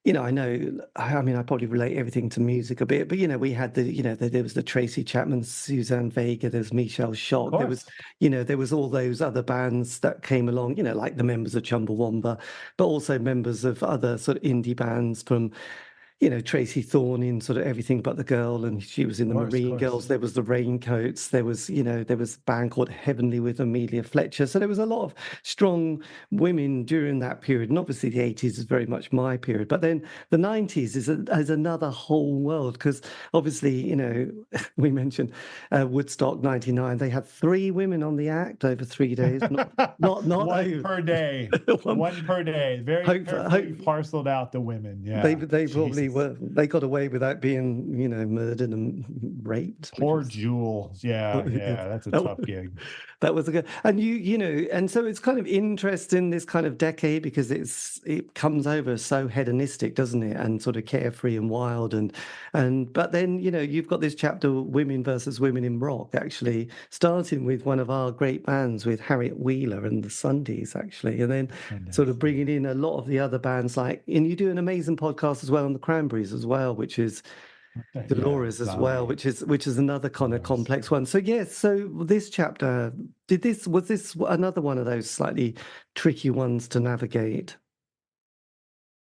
I know, I mean, I probably relate everything to music a bit, but, we had there was the Tracy Chapman, Suzanne Vega, there's Michelle Of Shock, course. there was all those other bands that came along, like the members of Chumbawamba, but also members of other sort of indie bands from, Tracy Thorn in sort of Everything But the Girl, and she was in the Of Marine course. Girls. There was the Raincoats. There was, there was a band called Heavenly with Amelia Fletcher. So there was a lot of strong women during that period. And obviously the 80s is very much my period. But then the 90s is another whole world, because obviously, we mentioned Woodstock 99. They had 3 women on the act over 3 days. Not One over. per day. One per day. Very carefully parceled out the women. Yeah. They probably Jesus. they got away without being, murdered and raped. Poor Jewel. Yeah, that's a tough gig. That was a good, and and so it's kind of interesting, this kind of decade, because it comes over so hedonistic, doesn't it, and sort of carefree and wild, but then you've got this chapter, women versus women in rock, actually starting with one of our great bands with Harriet Wheeler and the Sundays, actually, and then sort of bringing in a lot of the other bands, and you do an amazing podcast as well on the Cranberries as well, which is Dolores as well, which is another kind of complex one. So yes, so this chapter, was this another one of those slightly tricky ones to navigate?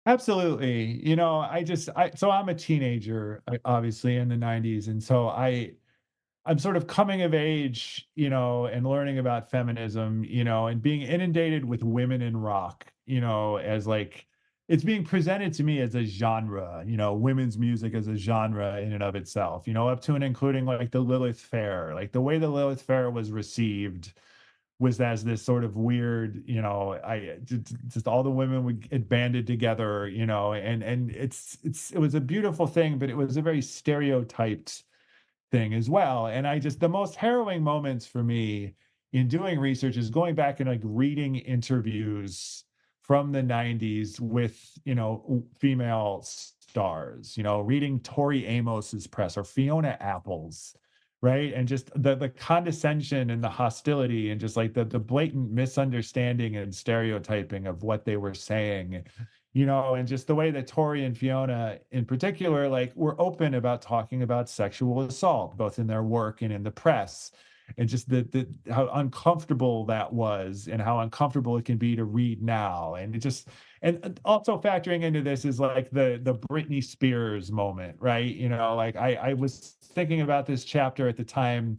Absolutely. So I'm a teenager, obviously in the 90s, and so I'm sort of coming of age, and learning about feminism, and being inundated with women in rock, as like it's being presented to me as a genre, women's music as a genre in and of itself, up to and including like the Lilith Fair. Like the way the Lilith Fair was received was as this sort of weird, just all the women would get banded together, and it was a beautiful thing, but it was a very stereotyped thing as well. And the most harrowing moments for me in doing research is going back and like reading interviews from the 90s with, female stars, reading Tori Amos's press or Fiona Apple's, right? And just the condescension and the hostility and just like the blatant misunderstanding and stereotyping of what they were saying, and just the way that Tori and Fiona in particular, like, were open about talking about sexual assault, both in their work and in the press, and just how uncomfortable that was and how uncomfortable it can be to read now. And also factoring into this is like the Britney Spears moment, right? Like I was thinking about this chapter at the time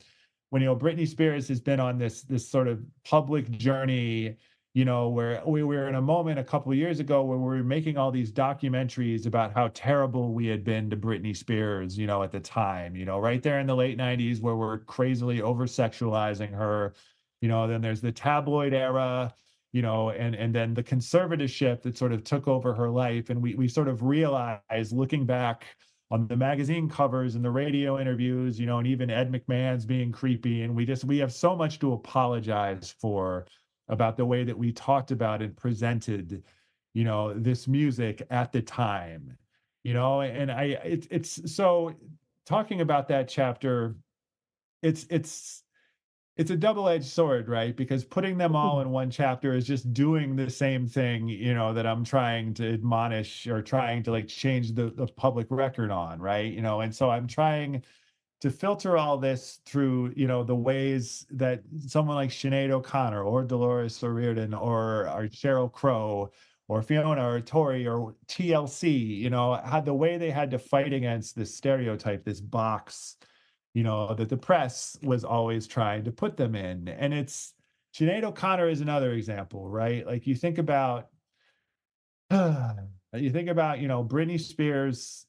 when, Britney Spears has been on this sort of public journey, where we were in a moment a couple of years ago where we were making all these documentaries about how terrible we had been to Britney Spears, at the time, right there in the late 90s where we're crazily over-sexualizing her. Then there's the tabloid era, and then the conservatorship that sort of took over her life. And we sort of realized, looking back on the magazine covers and the radio interviews, and even Ed McMahon's being creepy. And we have so much to apologize for about the way that we talked about and presented, this music at the time, and it's so talking about that chapter, it's a double-edged sword, right? Because putting them all in one chapter is just doing the same thing, that I'm trying to admonish or trying to like change the public record on, right? And so I'm trying to filter all this through, the ways that someone like Sinead O'Connor or Dolores O'Riordan or Sheryl Crow or Fiona or Tori or TLC, had the way they had to fight against this stereotype, this box, that the press was always trying to put them in. And Sinead O'Connor is another example, right? Like you think about Britney Spears,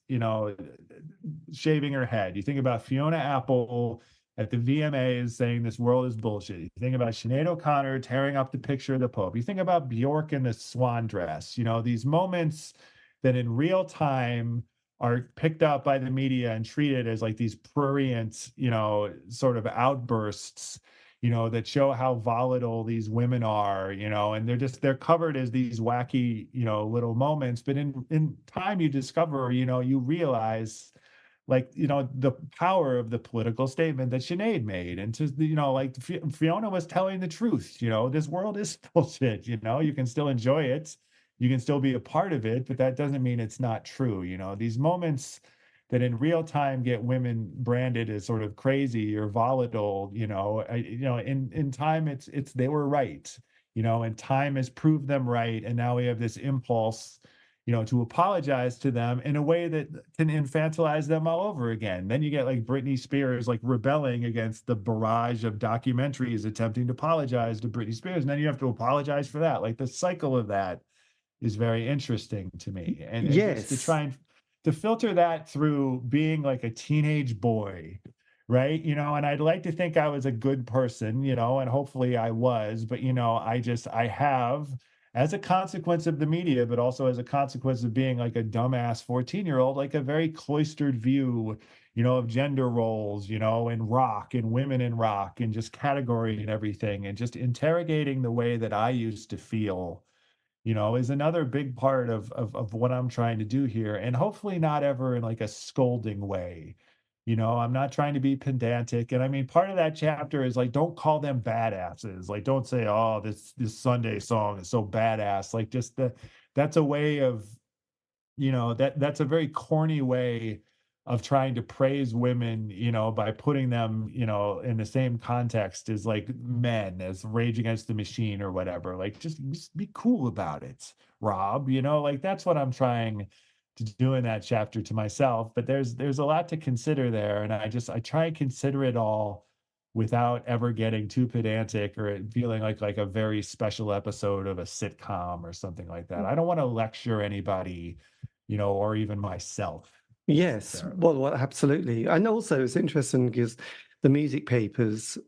shaving her head. You think about Fiona Apple at the VMAs saying this world is bullshit. You think about Sinead O'Connor tearing up the picture of the Pope. You think about Bjork in the swan dress. These moments that in real time are picked up by the media and treated as like these prurient, sort of outbursts, that show how volatile these women are, and they're covered as these wacky, little moments. But in time you discover, you realize like, the power of the political statement that Sinead made. And like Fiona was telling the truth, this world is bullshit, you can still enjoy it. you can still be a part of it, but that doesn't mean it's not true. These moments that in real time get women branded as sort of crazy or volatile, in time it's they were right, and time has proved them right. And now we have this impulse, to apologize to them in a way that can infantilize them all over again. Then you get like Britney Spears like rebelling against the barrage of documentaries attempting to apologize to Britney Spears. And then you have to apologize for that. Like the cycle of that is very interesting to me. And just to Yes. try and to filter that through being like a teenage boy, right? And I'd like to think I was a good person, and hopefully I was, but I have, as a consequence of the media, but also as a consequence of being like a dumbass 14-year-old, like a very cloistered view, of gender roles, and rock and women in rock and just category and everything, and just interrogating the way that I used to feel, is another big part of what I'm trying to do here. And hopefully not ever in like a scolding way. I'm not trying to be pedantic. And I mean, part of that chapter is like, don't call them badasses. Like, don't say, oh, this Sunday song is so badass. Like, just that's a way of, that's a very corny way of trying to praise women, by putting them, in the same context as like men, as Rage Against the Machine or whatever. Like, just be cool about it, Rob. Like that's what I'm trying to do in that chapter to myself. But there's a lot to consider there, and I try and consider it all without ever getting too pedantic or it feeling like a very special episode of a sitcom or something like that. I don't want to lecture anybody, or even myself Yes, necessarily. well, absolutely. And also it's interesting because the music papers,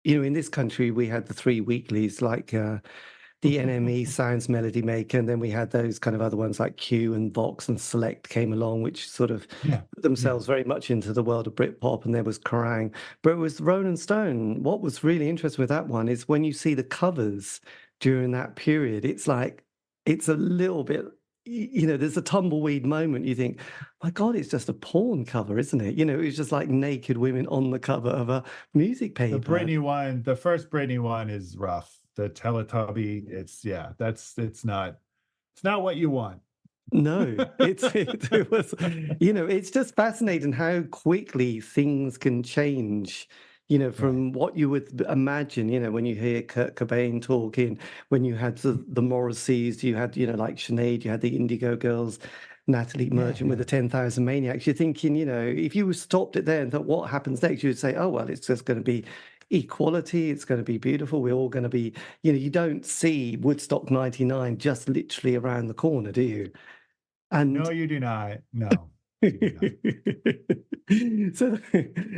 in this country, we had the three weeklies like the NME Sounds Melody Maker, and then we had those kind of other ones like Q and Vox and Select came along, which sort of Yeah, put yeah. themselves very much into the world of Britpop, and there was Kerrang. But it was Rolling Stone. What was really interesting with that one is when you see the covers during that period, it's like, it's a little bit, there's a tumbleweed moment. You think, my God, it's just a porn cover, isn't it? It was just like naked women on the cover of a music The paper. Britney one, the first Britney one is rough. The Teletubby, it's not what you want. No, it was, it's just fascinating how quickly things can change, Right. from what you would imagine, when you hear Kurt Cobain talking, when you had the Morrisseys, you had, like Sinead, you had the Indigo Girls, Natalie Yeah, Merchant with yeah. the 10,000 Maniacs. You're thinking, if you stopped it there and thought, what happens next? You would say, oh, well, it's just going to be equality. It's going to be beautiful. We're all going to be, you don't see Woodstock 99 just literally around the corner, do you? No, And you do not. No, you do not. so,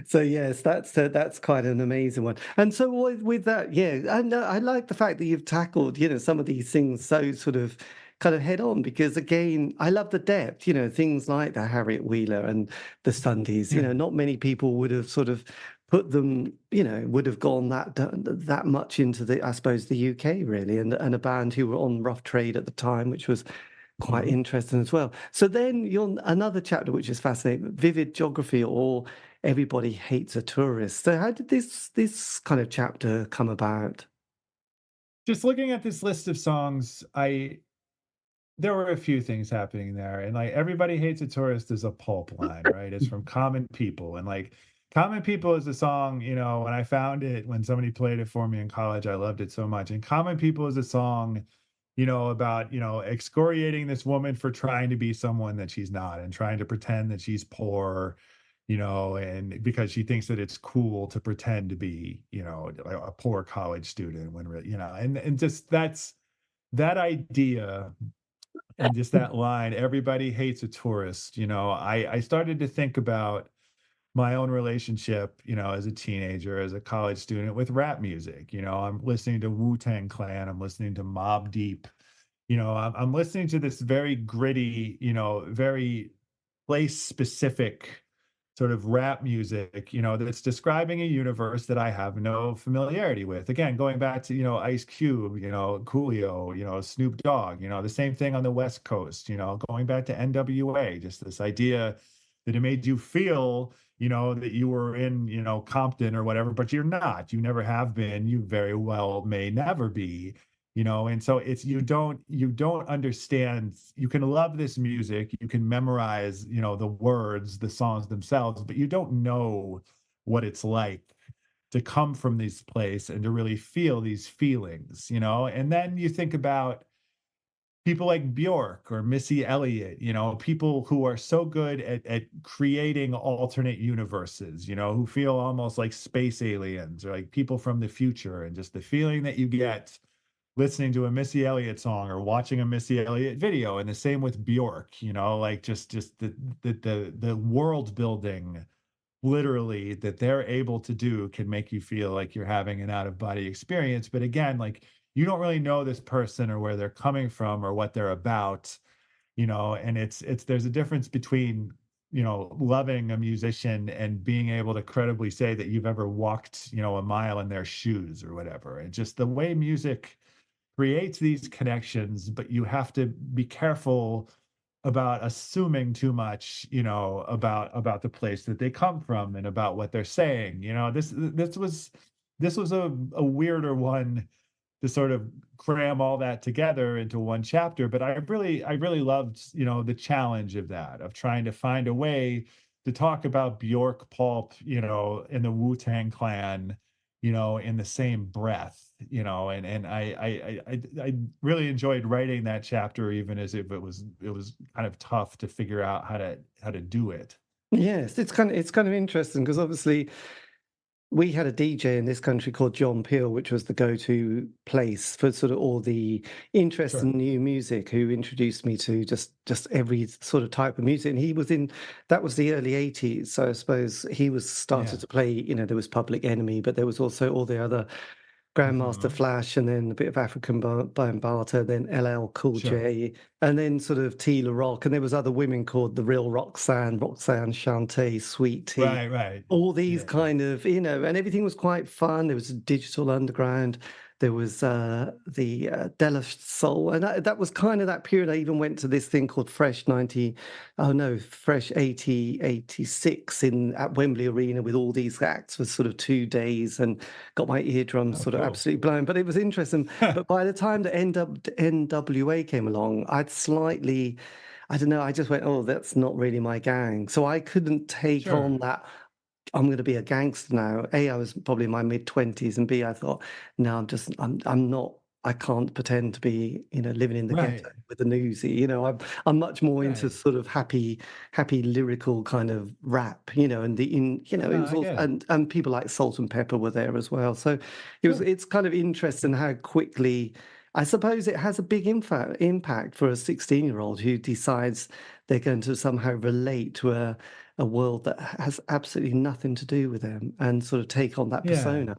so yes, that's quite an amazing one. And so with that, yeah, and I like the fact that you've tackled, some of these things so sort of kind of head on, because again, I love the depth, things like the Harriet Wheeler and the Sundays. Yeah. Not many people would have sort of put them, would have gone that much into I suppose, the UK really, and a band who were on Rough Trade at the time, which was quite Mhm. interesting as well. So then you're another chapter which is fascinating, vivid geography, or everybody hates a tourist. So how did this kind of chapter come about? Just looking at this list of songs, there were a few things happening there. And like Everybody Hates a Tourist is a pulp line, right? It's from Common People. And like Common People is a song, when I found it, when somebody played it for me in college, I loved it so much. And Common People is a song, about, excoriating this woman for trying to be someone that she's not and trying to pretend that she's poor, and because she thinks that it's cool to pretend to be, a poor college student when, and just that idea and just that line, everybody hates a tourist. I started to think about my own relationship, as a teenager, as a college student with rap music. I'm listening to Wu-Tang Clan, I'm listening to Mobb Deep, I'm listening to this very gritty, very place specific sort of rap music, that's describing a universe that I have no familiarity with. Again, going back to, Ice Cube, Coolio, Snoop Dogg, the same thing on the West Coast, going back to NWA, just this idea that it made you feel, that you were in, Compton or whatever, but you're not. You never have been. You very well may never be. and so it's you don't understand. You can love this music, you can memorize, the words, the songs themselves, but you don't know what it's like to come from this place and to really feel these feelings, and then you think about people like Bjork or Missy Elliott, people who are so good at creating alternate universes, who feel almost like space aliens or like people from the future, and just the feeling that you get listening to a Missy Elliott song or watching a Missy Elliott video. And the same with Bjork, like just the world building literally that they're able to do can make you feel like you're having an out of body experience. But again, like, you don't really know this person or where they're coming from or what they're about, and it's there's a difference between, loving a musician and being able to credibly say that you've ever walked, a mile in their shoes or whatever. And just the way music creates these connections, but you have to be careful about assuming too much, about the place that they come from and about what they're saying. This was a weirder one to sort of cram all that together into one chapter. But I really loved, the challenge of that, of trying to find a way to talk about Bjork pulp, in the Wu-Tang Clan, in the same breath, and I really enjoyed writing that chapter, even as if it was kind of tough to figure out how to do it. Yes, it's kind of interesting because obviously we had a DJ in this country called John Peel, which was the go-to place for sort of all the interest Sure. in new music, who introduced me to just every sort of type of music. And he was that was the early 80s. So I suppose he was started Yeah. to play, there was Public Enemy, but there was also all the other Grandmaster Mhm. Flash, and then a bit of African Bambaataa, then LL Cool Sure. J, and then sort of Tila Rock, and there was other women called the Real Roxanne Shante, Sweet Tea, Right, right. all these Yeah. kind of, and everything was quite fun. There was Digital Underground, there was the Della Soul, and that was kind of that period. I even went to this thing called Fresh 86 at Wembley Arena with all these acts for sort of 2 days, and got my eardrums Oh, sort of cool. absolutely blown. But it was interesting. But by the time the NWA came along, I don't know, I just went, oh, that's not really my gang. So I couldn't take Sure. on that. I'm going to be a gangster now. A, I was probably in my mid-20s, and B, I thought, no, I'm not. I can't pretend to be, living in the Right, ghetto with the newsy. I'm much more into right. sort of happy lyrical kind of rap. And it No, was I also, get it. and people like Salt and Pepper were there as well. So Sure. it's kind of interesting how quickly. I suppose it has a big impact for a 16-year-old who decides they're going to somehow relate to a world that has absolutely nothing to do with them, and sort of take on that Yeah. persona.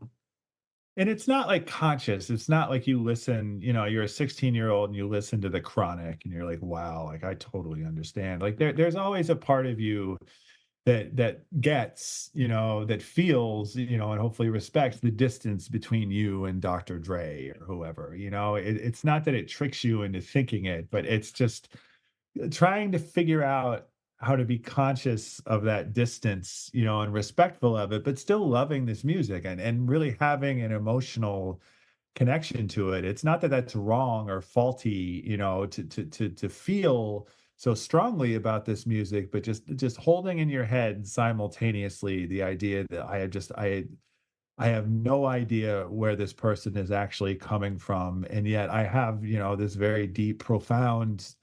And it's not like conscious. It's not like you listen, you're a 16-year-old and you listen to the Chronic and you're like, wow, like I totally understand. Like there's always a part of you that gets, that feels, and hopefully respects the distance between you and Dr. Dre or whoever. It's not that it tricks you into thinking it, but it's just trying to figure out how to be conscious of that distance, and respectful of it, but still loving this music and really having an emotional connection to it. It's not that that's wrong or faulty, to feel so strongly about this music, but just holding in your head simultaneously the idea that I have no idea where this person is actually coming from, and yet I have, this very deep, profound,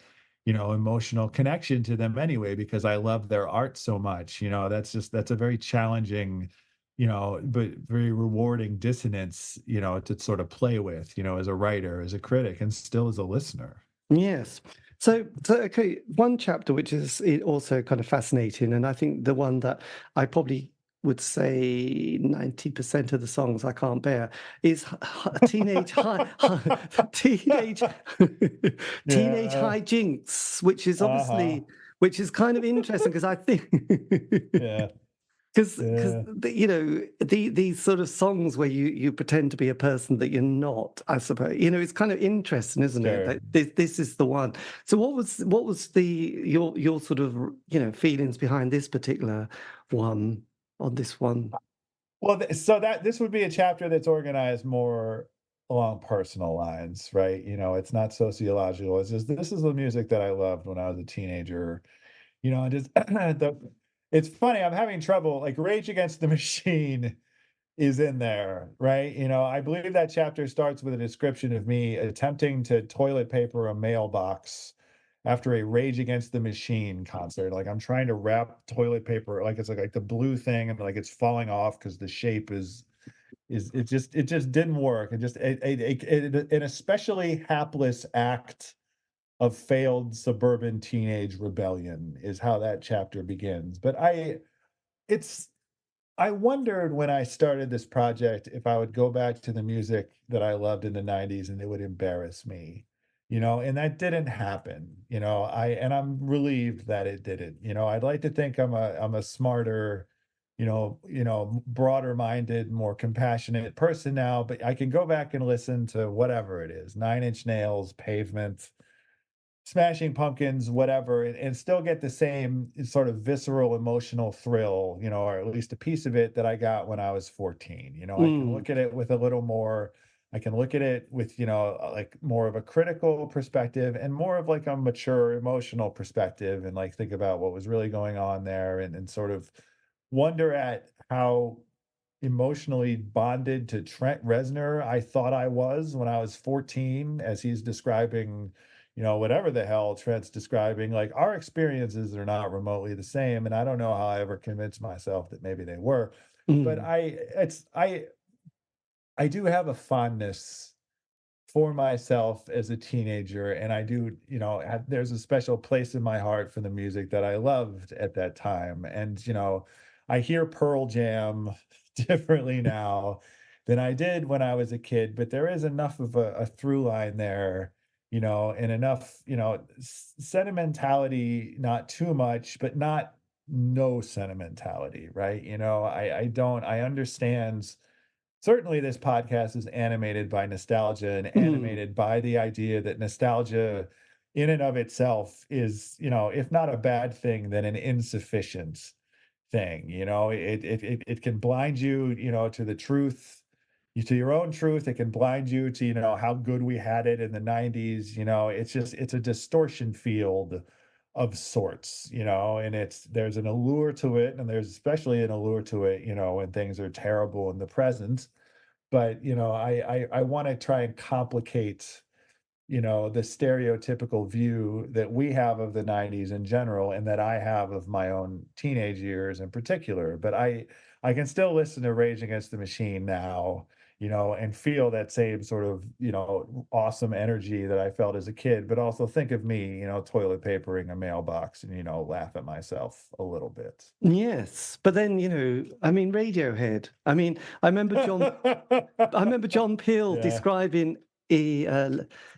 emotional connection to them anyway because I love their art so much. That's a very challenging, but very rewarding dissonance, to sort of play with, as a writer, as a critic, and still as a listener. Yes. So okay, one chapter which is also kind of fascinating, and I think the one that I probably would say 90% of the songs I can't bear is teenage high, teenage teenage Yeah. high jinks, which is Uh-huh. obviously, which is kind of interesting because I think Yeah. because Yeah. these sort of songs where you pretend to be a person that you're not, I suppose, it's kind of interesting, isn't it, Sure. that this is the one. So what was your sort of feelings behind this particular one, on this one? Well, so that this would be a chapter that's organized more. along personal lines, right? It's not sociological. It's just this is the music that I loved when I was a teenager. And just it's funny, I'm having trouble, like Rage Against the Machine is in there, right? I believe that chapter starts with a description of me attempting to toilet paper a mailbox after a Rage Against the Machine concert. Like I'm trying to wrap toilet paper, like it's like the blue thing, and like it's falling off because the shape is it just didn't work. It just an especially hapless act of failed suburban teenage rebellion is how that chapter begins. But it's I wondered when I started this project if I would go back to the music that I loved in the 90s and it would embarrass me, and that didn't happen. I'm relieved that it didn't. I'd like to think I'm a smarter, broader minded, more compassionate person now, but I can go back and listen to whatever it is, Nine Inch Nails, Pavement, Smashing Pumpkins, whatever, and still get the same sort of visceral emotional thrill, or at least a piece of it that I got when I was 14. I can Mm. look at it with a little more, I can look at it with, like more of a critical perspective and more of like a mature emotional perspective and like think about what was really going on there and sort of wonder at how emotionally bonded to Trent Reznor I thought I was when I was 14, as he's describing, whatever the hell Trent's describing. Like our experiences are not remotely the same. And I don't know how I ever convinced myself that maybe they were. But Mm. I do have a fondness for myself as a teenager, and I do, there's a special place in my heart for the music that I loved at that time. And I hear Pearl Jam differently now than I did when I was a kid, but there is enough of a through line there, and enough, sentimentality, not too much, but not no sentimentality, right? I understand. Certainly, this podcast is animated by nostalgia and Mm. animated by the idea that nostalgia in and of itself is, if not a bad thing, then an insufficient thing. It can blind you, to the truth, to your own truth. It can blind you to, how good we had it in the 90s. It's a distortion field of sorts, and there's an allure to it, and there's especially an allure to it, when things are terrible in the present. But I want to try and complicate, the stereotypical view that we have of the 90s in general and that I have of my own teenage years in particular. But I can still listen to Rage Against the Machine now, and feel that same sort of, awesome energy that I felt as a kid, but also think of me, toilet papering a mailbox and, laugh at myself a little bit. Yes, but then I mean, Radiohead. I mean, I remember John Peel Yeah. describing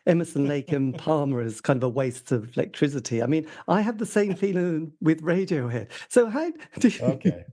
Emerson, Lake and Palmer as kind of a waste of electricity. I mean, I have the same feeling with Radiohead. So how do you... Okay.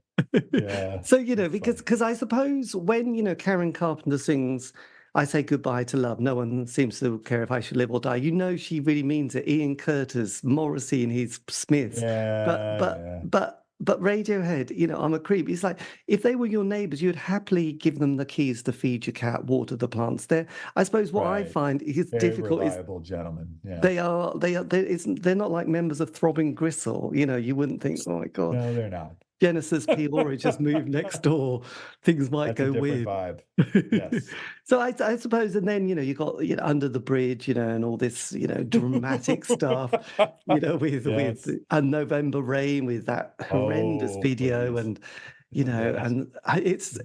Yeah. So That's because funny. I suppose when Karen Carpenter sings "I Say Goodbye to Love," no one seems to care if I should live or die. She really means it. Ian Curtis, Morrissey, and his Smiths. But Yeah, but yeah. but but Radiohead, I'm a creep. It's like if they were your neighbours, you'd happily give them the keys to feed your cat, water the plants. I suppose what I Right. find is Very difficult is reliable gentleman. Yeah. they're not like members of Throbbing Gristle. You wouldn't think, oh my God, No, they're not. Genesis Peoria just moved next door. Things might That's a go different weird. vibe. Yes. So I suppose, and then you got Under the Bridge, and all this dramatic stuff, with Yes. a November Rain with that horrendous Oh, video, please. and Yes. it's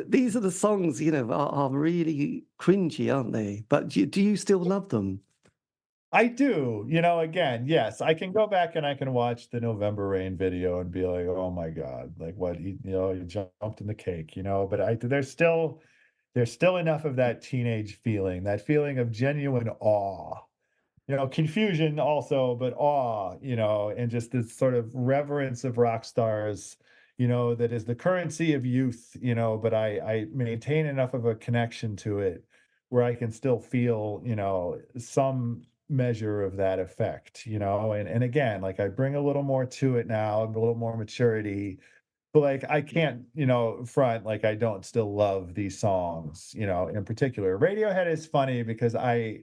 these are the songs are really cringy, aren't they? But do you still love them? I do. Again, yes, I can go back and I can watch the November Rain video and be like, "Oh my God, like what he jumped in the cake," but there's still enough of that teenage feeling, that feeling of genuine awe, confusion also, but awe, and just this sort of reverence of rock stars, that is the currency of youth, but I maintain enough of a connection to it where I can still feel, some measure of that effect, and again, like I bring a little more to it now, a little more maturity, but like I can't, front like I don't still love these songs, in particular. Radiohead is funny because I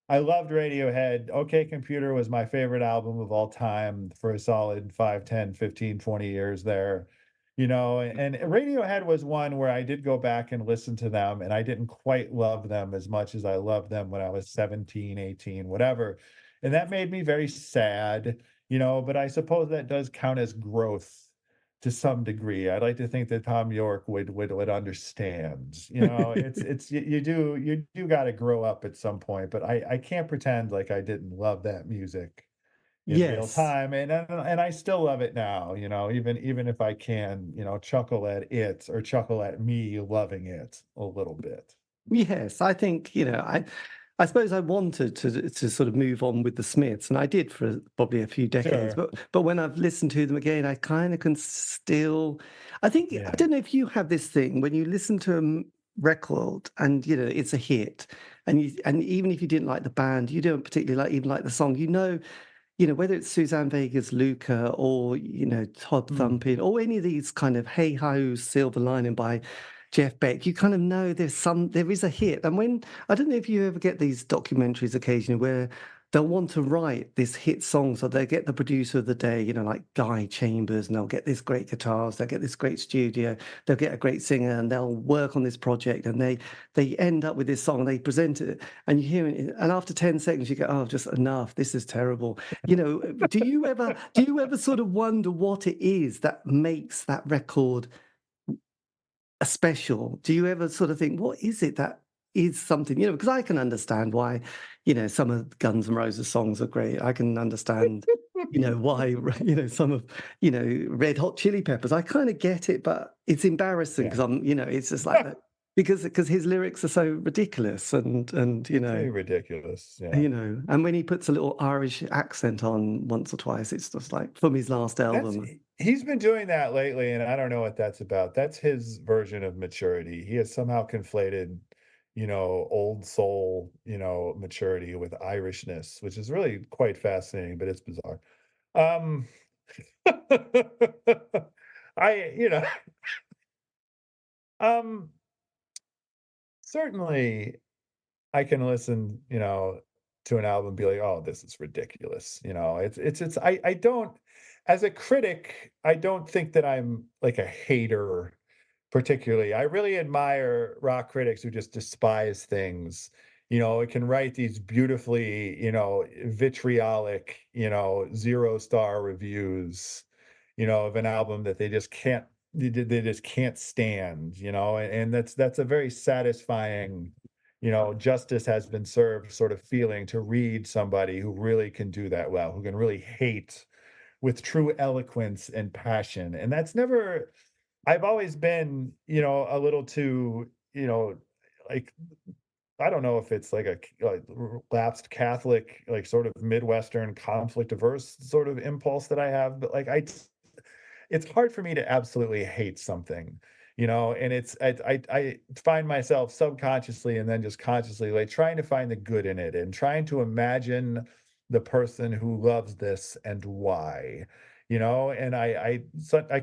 loved Radiohead. OK Computer was my favorite album of all time for a solid 5, 10, 15, 20 years there. And Radiohead was one where I did go back and listen to them, and I didn't quite love them as much as I loved them when I was 17, 18, whatever. And that made me very sad, but I suppose that does count as growth to some degree. I'd like to think that Tom York would understand. You do got to grow up at some point, but I can't pretend like I didn't love that music in real Yes. time, and I still love it now. Even if I can, chuckle at it or chuckle at me loving it a little bit. Yes, I think, I suppose I wanted to sort of move on with the Smiths, and I did for probably a few decades. Sure. But when I've listened to them again, I kind of can still. I Yeah. don't know if you have this thing when you listen to a record and it's a hit, and even if you didn't like the band, you don't particularly even like the song. Whether it's Suzanne Vega's Luca or Todd Mm. Thumping or any of these kind of Hey Ho Silver Lining by Jeff Beck, you kind of know there is a hit. And when I don't know if you ever get these documentaries occasionally where they'll want to write this hit song, so they get the producer of the day, like Guy Chambers, and they'll get this great guitars, they'll get this great studio, they'll get a great singer, and they'll work on this project, and they end up with this song, and they present it, and you hear it, and after 10 seconds you go, oh, just enough, this is terrible. Do you ever sort of wonder what it is that makes that record a special? Do you ever sort of think, what is it that is something, because I can understand why, some of Guns N' Roses songs are great. I can understand, why, some of, Red Hot Chili Peppers. I kind of get it, but it's embarrassing Yeah. because it's just like that. Because his lyrics are so ridiculous and Very ridiculous. Yeah. and when he puts a little Irish accent on once or twice, it's just like from his last That's album. he's been doing that lately, and I don't know what that's about. That's his version of maturity. He has somehow conflated, old soul, maturity with Irishness, which is really quite fascinating, but it's bizarre. Um, I, um, certainly I can listen, to an album and be like, "Oh, this is ridiculous." I don't, as a critic, I don't think that I'm like a hater particularly. I really admire rock critics who just despise things. It can write these beautifully, vitriolic, 0-star reviews, of an album that they just can't stand, and that's a very satisfying, justice has been served sort of feeling to read somebody who really can do that well, who can really hate with true eloquence and passion. And that's never, I've always been, a little too, like, I don't know if it's like like lapsed Catholic, like sort of Midwestern conflict averse sort of impulse that I have, but like it's hard for me to absolutely hate something, and I find myself subconsciously and then just consciously like trying to find the good in it and trying to imagine the person who loves this and why, and I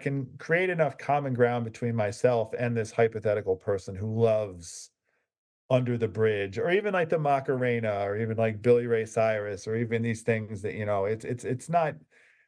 can create enough common ground between myself and this hypothetical person who loves Under the Bridge, or even like the Macarena, or even like Billy Ray Cyrus, or even these things that, it's not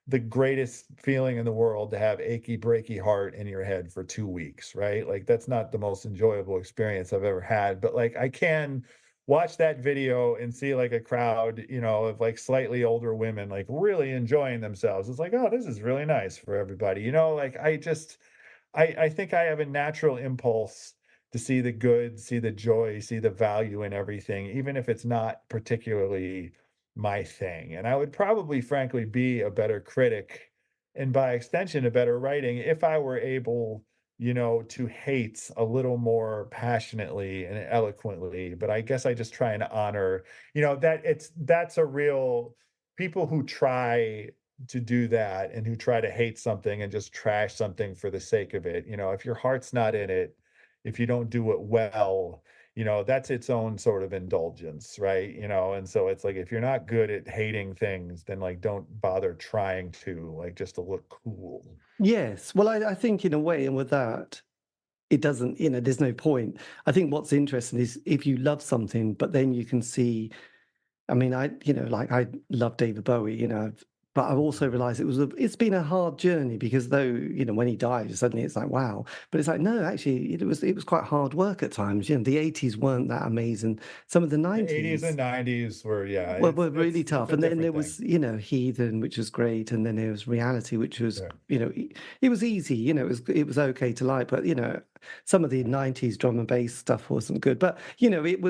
the greatest feeling in the world to have achy breaky heart in your head for 2 weeks, right? Like that's not the most enjoyable experience I've ever had, but like I can watch that video and see like a crowd, of like slightly older women like really enjoying themselves. It's like, oh, this is really nice for everybody. Like I think I have a natural impulse to see the good, see the joy, see the value in everything, even if it's not particularly my thing. And I would probably, frankly, be a better critic and by extension, a better writing if I were able, to hate a little more passionately and eloquently. But I guess I just try and honor, that's a real people who try to do that and who try to hate something and just trash something for the sake of it. If your heart's not in it, if you don't do it well, that's its own sort of indulgence, right? And so it's like if you're not good at hating things, then like don't bother trying to, like, just to look cool. Yes. Well, I think in a way, and with that, it doesn't, there's no point. I think what's interesting is if you love something, but then you can see, I mean, like I love David Bowie, but I've also realized it's been a hard journey because though, when he died, suddenly it's like, wow. But it's like, no, actually, it was quite hard work at times. The 80s weren't that amazing. Some of the The 80s 90s and 90s were, yeah, were really it's tough. a And then there different thing. was, Heathen, which was great. And then there was Reality, which was, Yeah. it was easy, it was okay to like, but, some of the 90s drum and bass stuff wasn't good. But, it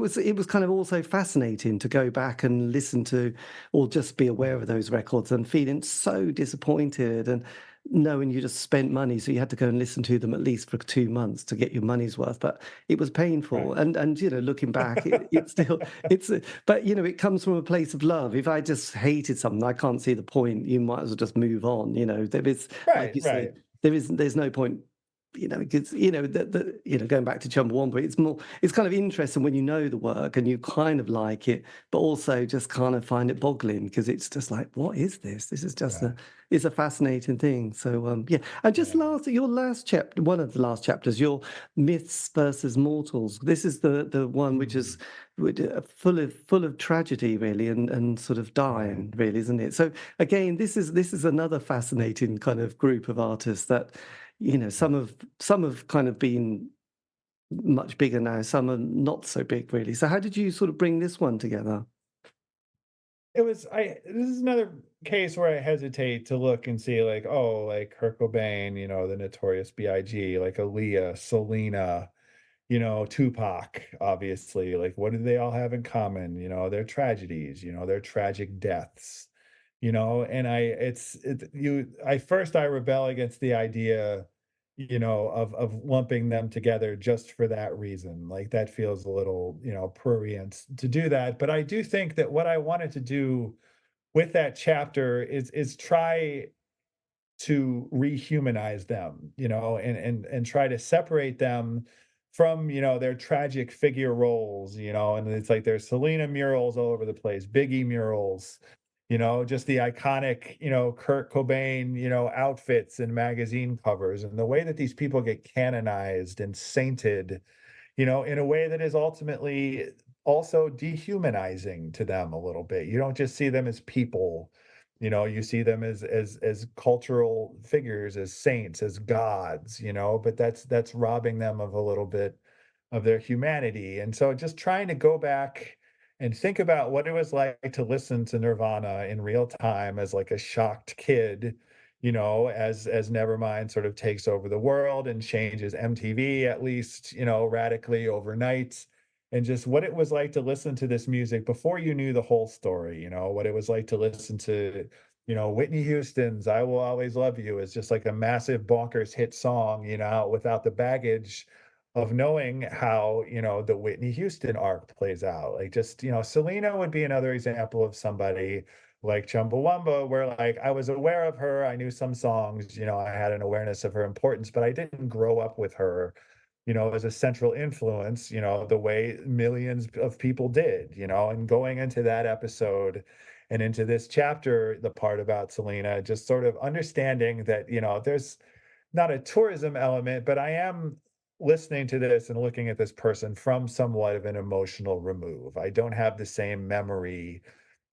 was kind of also fascinating to go back and listen to or just be aware of those records and feeling so disappointed and knowing you just spent money, so you had to go and listen to them at least for 2 months to get your money's worth. But it was painful, Right. and looking back, it's still but it comes from a place of love. If I just hated something, I can't see the point. You might as well just move on. There is, like Right, you say, right. there's no point. Because going back to Chumbawamba, it's kind of interesting when you know the work and you kind of like it, but also just kind of find it boggling because it's just like, what is this? This is just Yeah. it's a fascinating thing. So yeah, and just Yeah. your last chapter, one of the last chapters, your myths versus mortals. This is the one which is full of tragedy, really, and sort of Right. dying, really, isn't it? So again, this is another fascinating kind of group of artists that some have kind of been much bigger now, some are not so big, really. So how did you sort of bring this one together? This is another case where I hesitate to look and see, like, oh, like Kurt Cobain, the Notorious B.I.G., like Aaliyah, Selena, Tupac, obviously. Like, what do they all have in common? Their tragedies, their tragic deaths. And I rebel against the idea, of lumping them together just for that reason. Like, that feels a little, prurient to do that. But I do think that what I wanted to do with that chapter is try to rehumanize them, and try to separate them from, their tragic figure roles, and it's like there's Selena murals all over the place, Biggie murals, just the iconic, Kurt Cobain, outfits and magazine covers, and the way that these people get canonized and sainted, in a way that is ultimately also dehumanizing to them a little bit. You don't just see them as people, you see them as cultural figures, as saints, as gods, but that's robbing them of a little bit of their humanity. And so just trying to go back and think about what it was like to listen to Nirvana in real time as like a shocked kid, as Nevermind sort of takes over the world and changes MTV, at least, radically overnight. And just what it was like to listen to this music before you knew the whole story, what it was like to listen to, Whitney Houston's I Will Always Love You is just like a massive bonkers hit song, without the baggage of knowing how, the Whitney Houston arc plays out. Like, just, Selena would be another example of somebody like Chumbawamba, where like I was aware of her, I knew some songs, I had an awareness of her importance, but I didn't grow up with her, as a central influence, the way millions of people did, and going into that episode and into this chapter, the part about Selena, just sort of understanding that, there's not a tourism element, but I am listening to this and looking at this person from somewhat of an emotional remove. I don't have the same memory,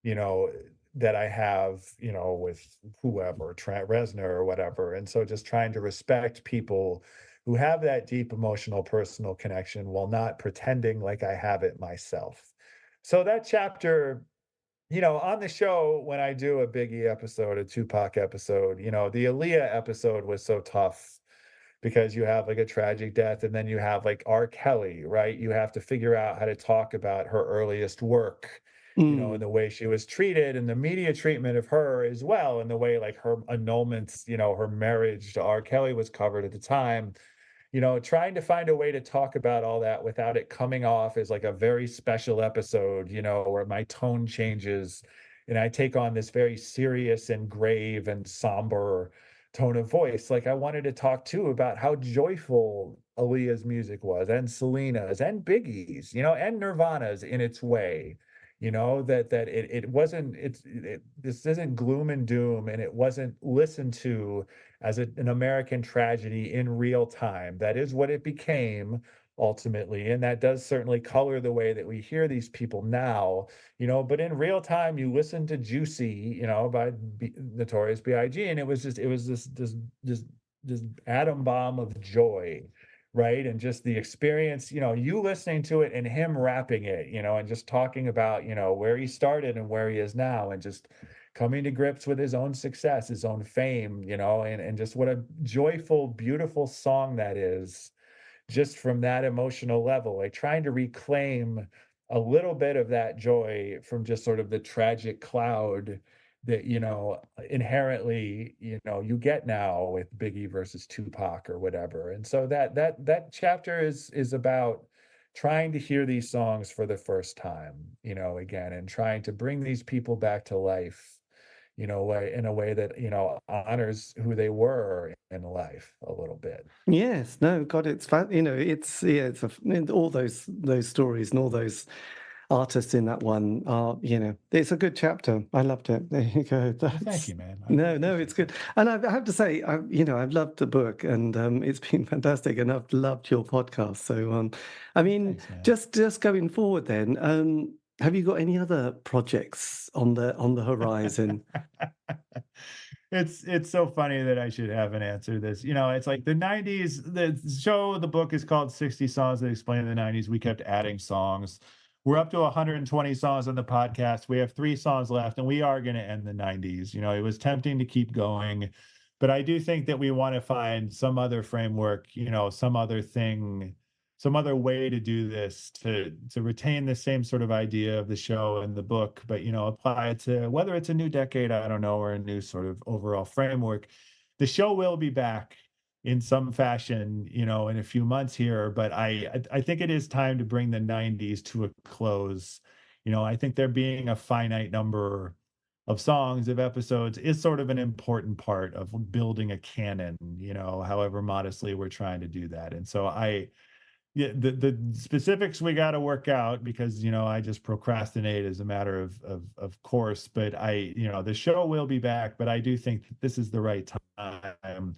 you know, that I have, with whoever, Trent Reznor or whatever. And so just trying to respect people who have that deep emotional personal connection while not pretending like I have it myself. So that chapter, on the show, when I do a Biggie episode, a Tupac episode, the Aaliyah episode was so tough because you have like a tragic death and then you have like R. Kelly, right? You have to figure out how to talk about her earliest work, and Mm. the way she was treated and the media treatment of her as well, and the way like her annulments, her marriage to R. Kelly was covered at the time. Trying to find a way to talk about all that without it coming off as like a very special episode, where my tone changes and I take on this very serious and grave and somber tone of voice. Like, I wanted to talk too about how joyful Aaliyah's music was, and Selena's, and Biggie's, and Nirvana's in its way. That it wasn't this isn't gloom and doom, and it wasn't listened to as an American tragedy in real time. That is what it became ultimately, and that does certainly color the way that we hear these people now. But in real time, you listen to Juicy, by Notorious B.I.G., and it was this atom bomb of joy, right? And just the experience, you listening to it and him rapping it, and just talking about, where he started and where he is now, and just coming to grips with his own success, his own fame, and just what a joyful, beautiful song that is, just from that emotional level, like trying to reclaim a little bit of that joy from just sort of the tragic cloud that inherently you get now with Biggie versus Tupac or whatever. And so that chapter is about trying to hear these songs for the first time, again, and trying to bring these people back to life, in a way that honors who they were in life a little bit. Yes, no, God, it's fun. It's all those stories and all those artists in that one are, it's a good chapter. I loved it. There you go. Well, thank you, man. No, it's good. And I have to say, I've loved the book, and it's been fantastic, and I've loved your podcast. So, thanks, just going forward, then, have you got any other projects on the horizon? It's so funny that I should have an answer to this. It's like the 90s, the book is called 60 Songs That Explain the 90s. We kept adding songs. We're up to 120 songs on the podcast. We have 3 songs left, and we are going to end the 90s. It was tempting to keep going, but I do think that we want to find some other framework, some other thing, some other way to do this, to retain the same sort of idea of the show and the book, but apply it to whether it's a new decade, I don't know, or a new sort of overall framework. The show will be back in some fashion, in a few months here, but I think it is time to bring the 90s to a close. I think there being a finite number of songs, of episodes, is sort of an important part of building a canon, however modestly we're trying to do that. And so the specifics we got to work out, because I just procrastinate as a matter of course. But the show will be back, but I do think this is the right time,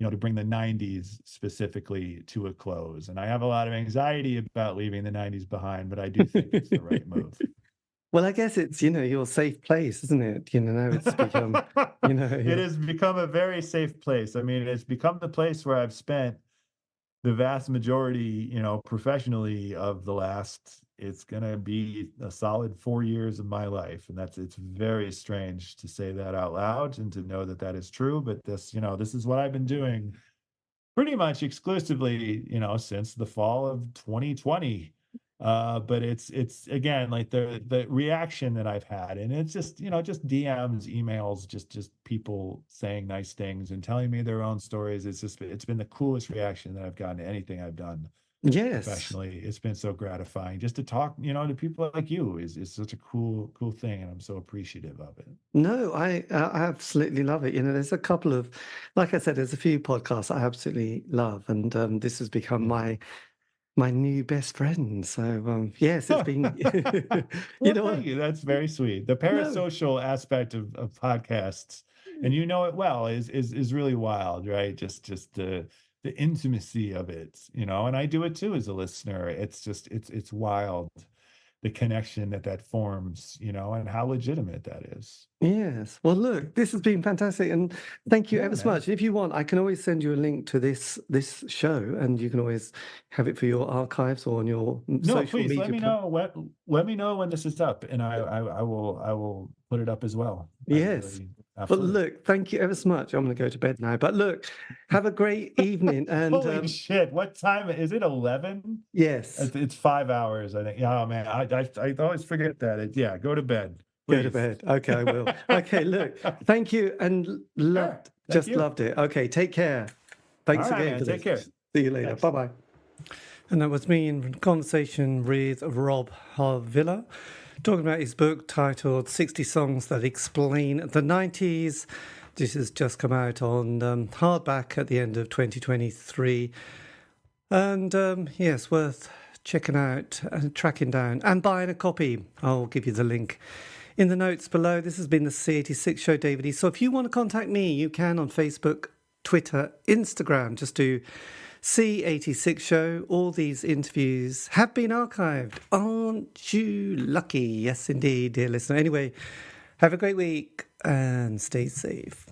to bring the 90s specifically to a close. And I have a lot of anxiety about leaving the 90s behind, but I do think it's the right move. Well, I guess it's, your safe place, isn't it? Now it's become, It has become a very safe place. I mean, it's become the place where I've spent the vast majority, professionally, of the last, it's going to be a solid 4 years of my life. And it's very strange to say that out loud and to know that that is true. But this is what I've been doing pretty much exclusively, since the fall of 2020. But it's again, like the reaction that I've had, and it's just just DMs, emails, just people saying nice things and telling me their own stories. It's been the coolest reaction that I've gotten to anything I've done. Yes, Professionally, it's been so gratifying just to talk, to people like you is such a cool thing, and I'm so appreciative of it. no, I absolutely love it. There's a couple of, like I said, there's a few podcasts I absolutely love, and this has become my new best friend. So yes, it's been Thank you. That's very sweet. The parasocial aspect of podcasts, and it well, is really wild, right? Just the intimacy of it, and I do it too as a listener. It's wild, the connection that forms, and how legitimate that is. Yes. Well, look, this has been fantastic, and thank you ever so man. much. If you want, I can always send you a link to this show, and you can always have it for your archives or on your social please media. let me know let me know when this is up, and I will put it up as well. Yes. But Absolutely. look, thank you ever so much. I'm going to go to bed now. But look, have a great evening. And Holy shit! What time is it? 11? Yes, It's 5 hours, I think. Oh man, I always forget that. Yeah, go to bed. Please. Go to bed. Okay, I will. Okay, look, thank you, and loved it. Okay, take care. Thanks All right, again man, for take this. care. See you later. Bye bye. And that was me in conversation with Rob Harvilla, talking about his book titled 60 Songs That Explain the 90s. This has just come out on hardback at the end of 2023. And yes, worth checking out and tracking down and buying a copy. I'll give you the link in the notes below. This has been the C86 Show, David Eastaugh. So if you want to contact me, you can on Facebook, Twitter, Instagram. Just do C86 Show. All these interviews have been archived. Aren't you lucky? Yes, indeed, dear listener. Anyway, have a great week and stay safe.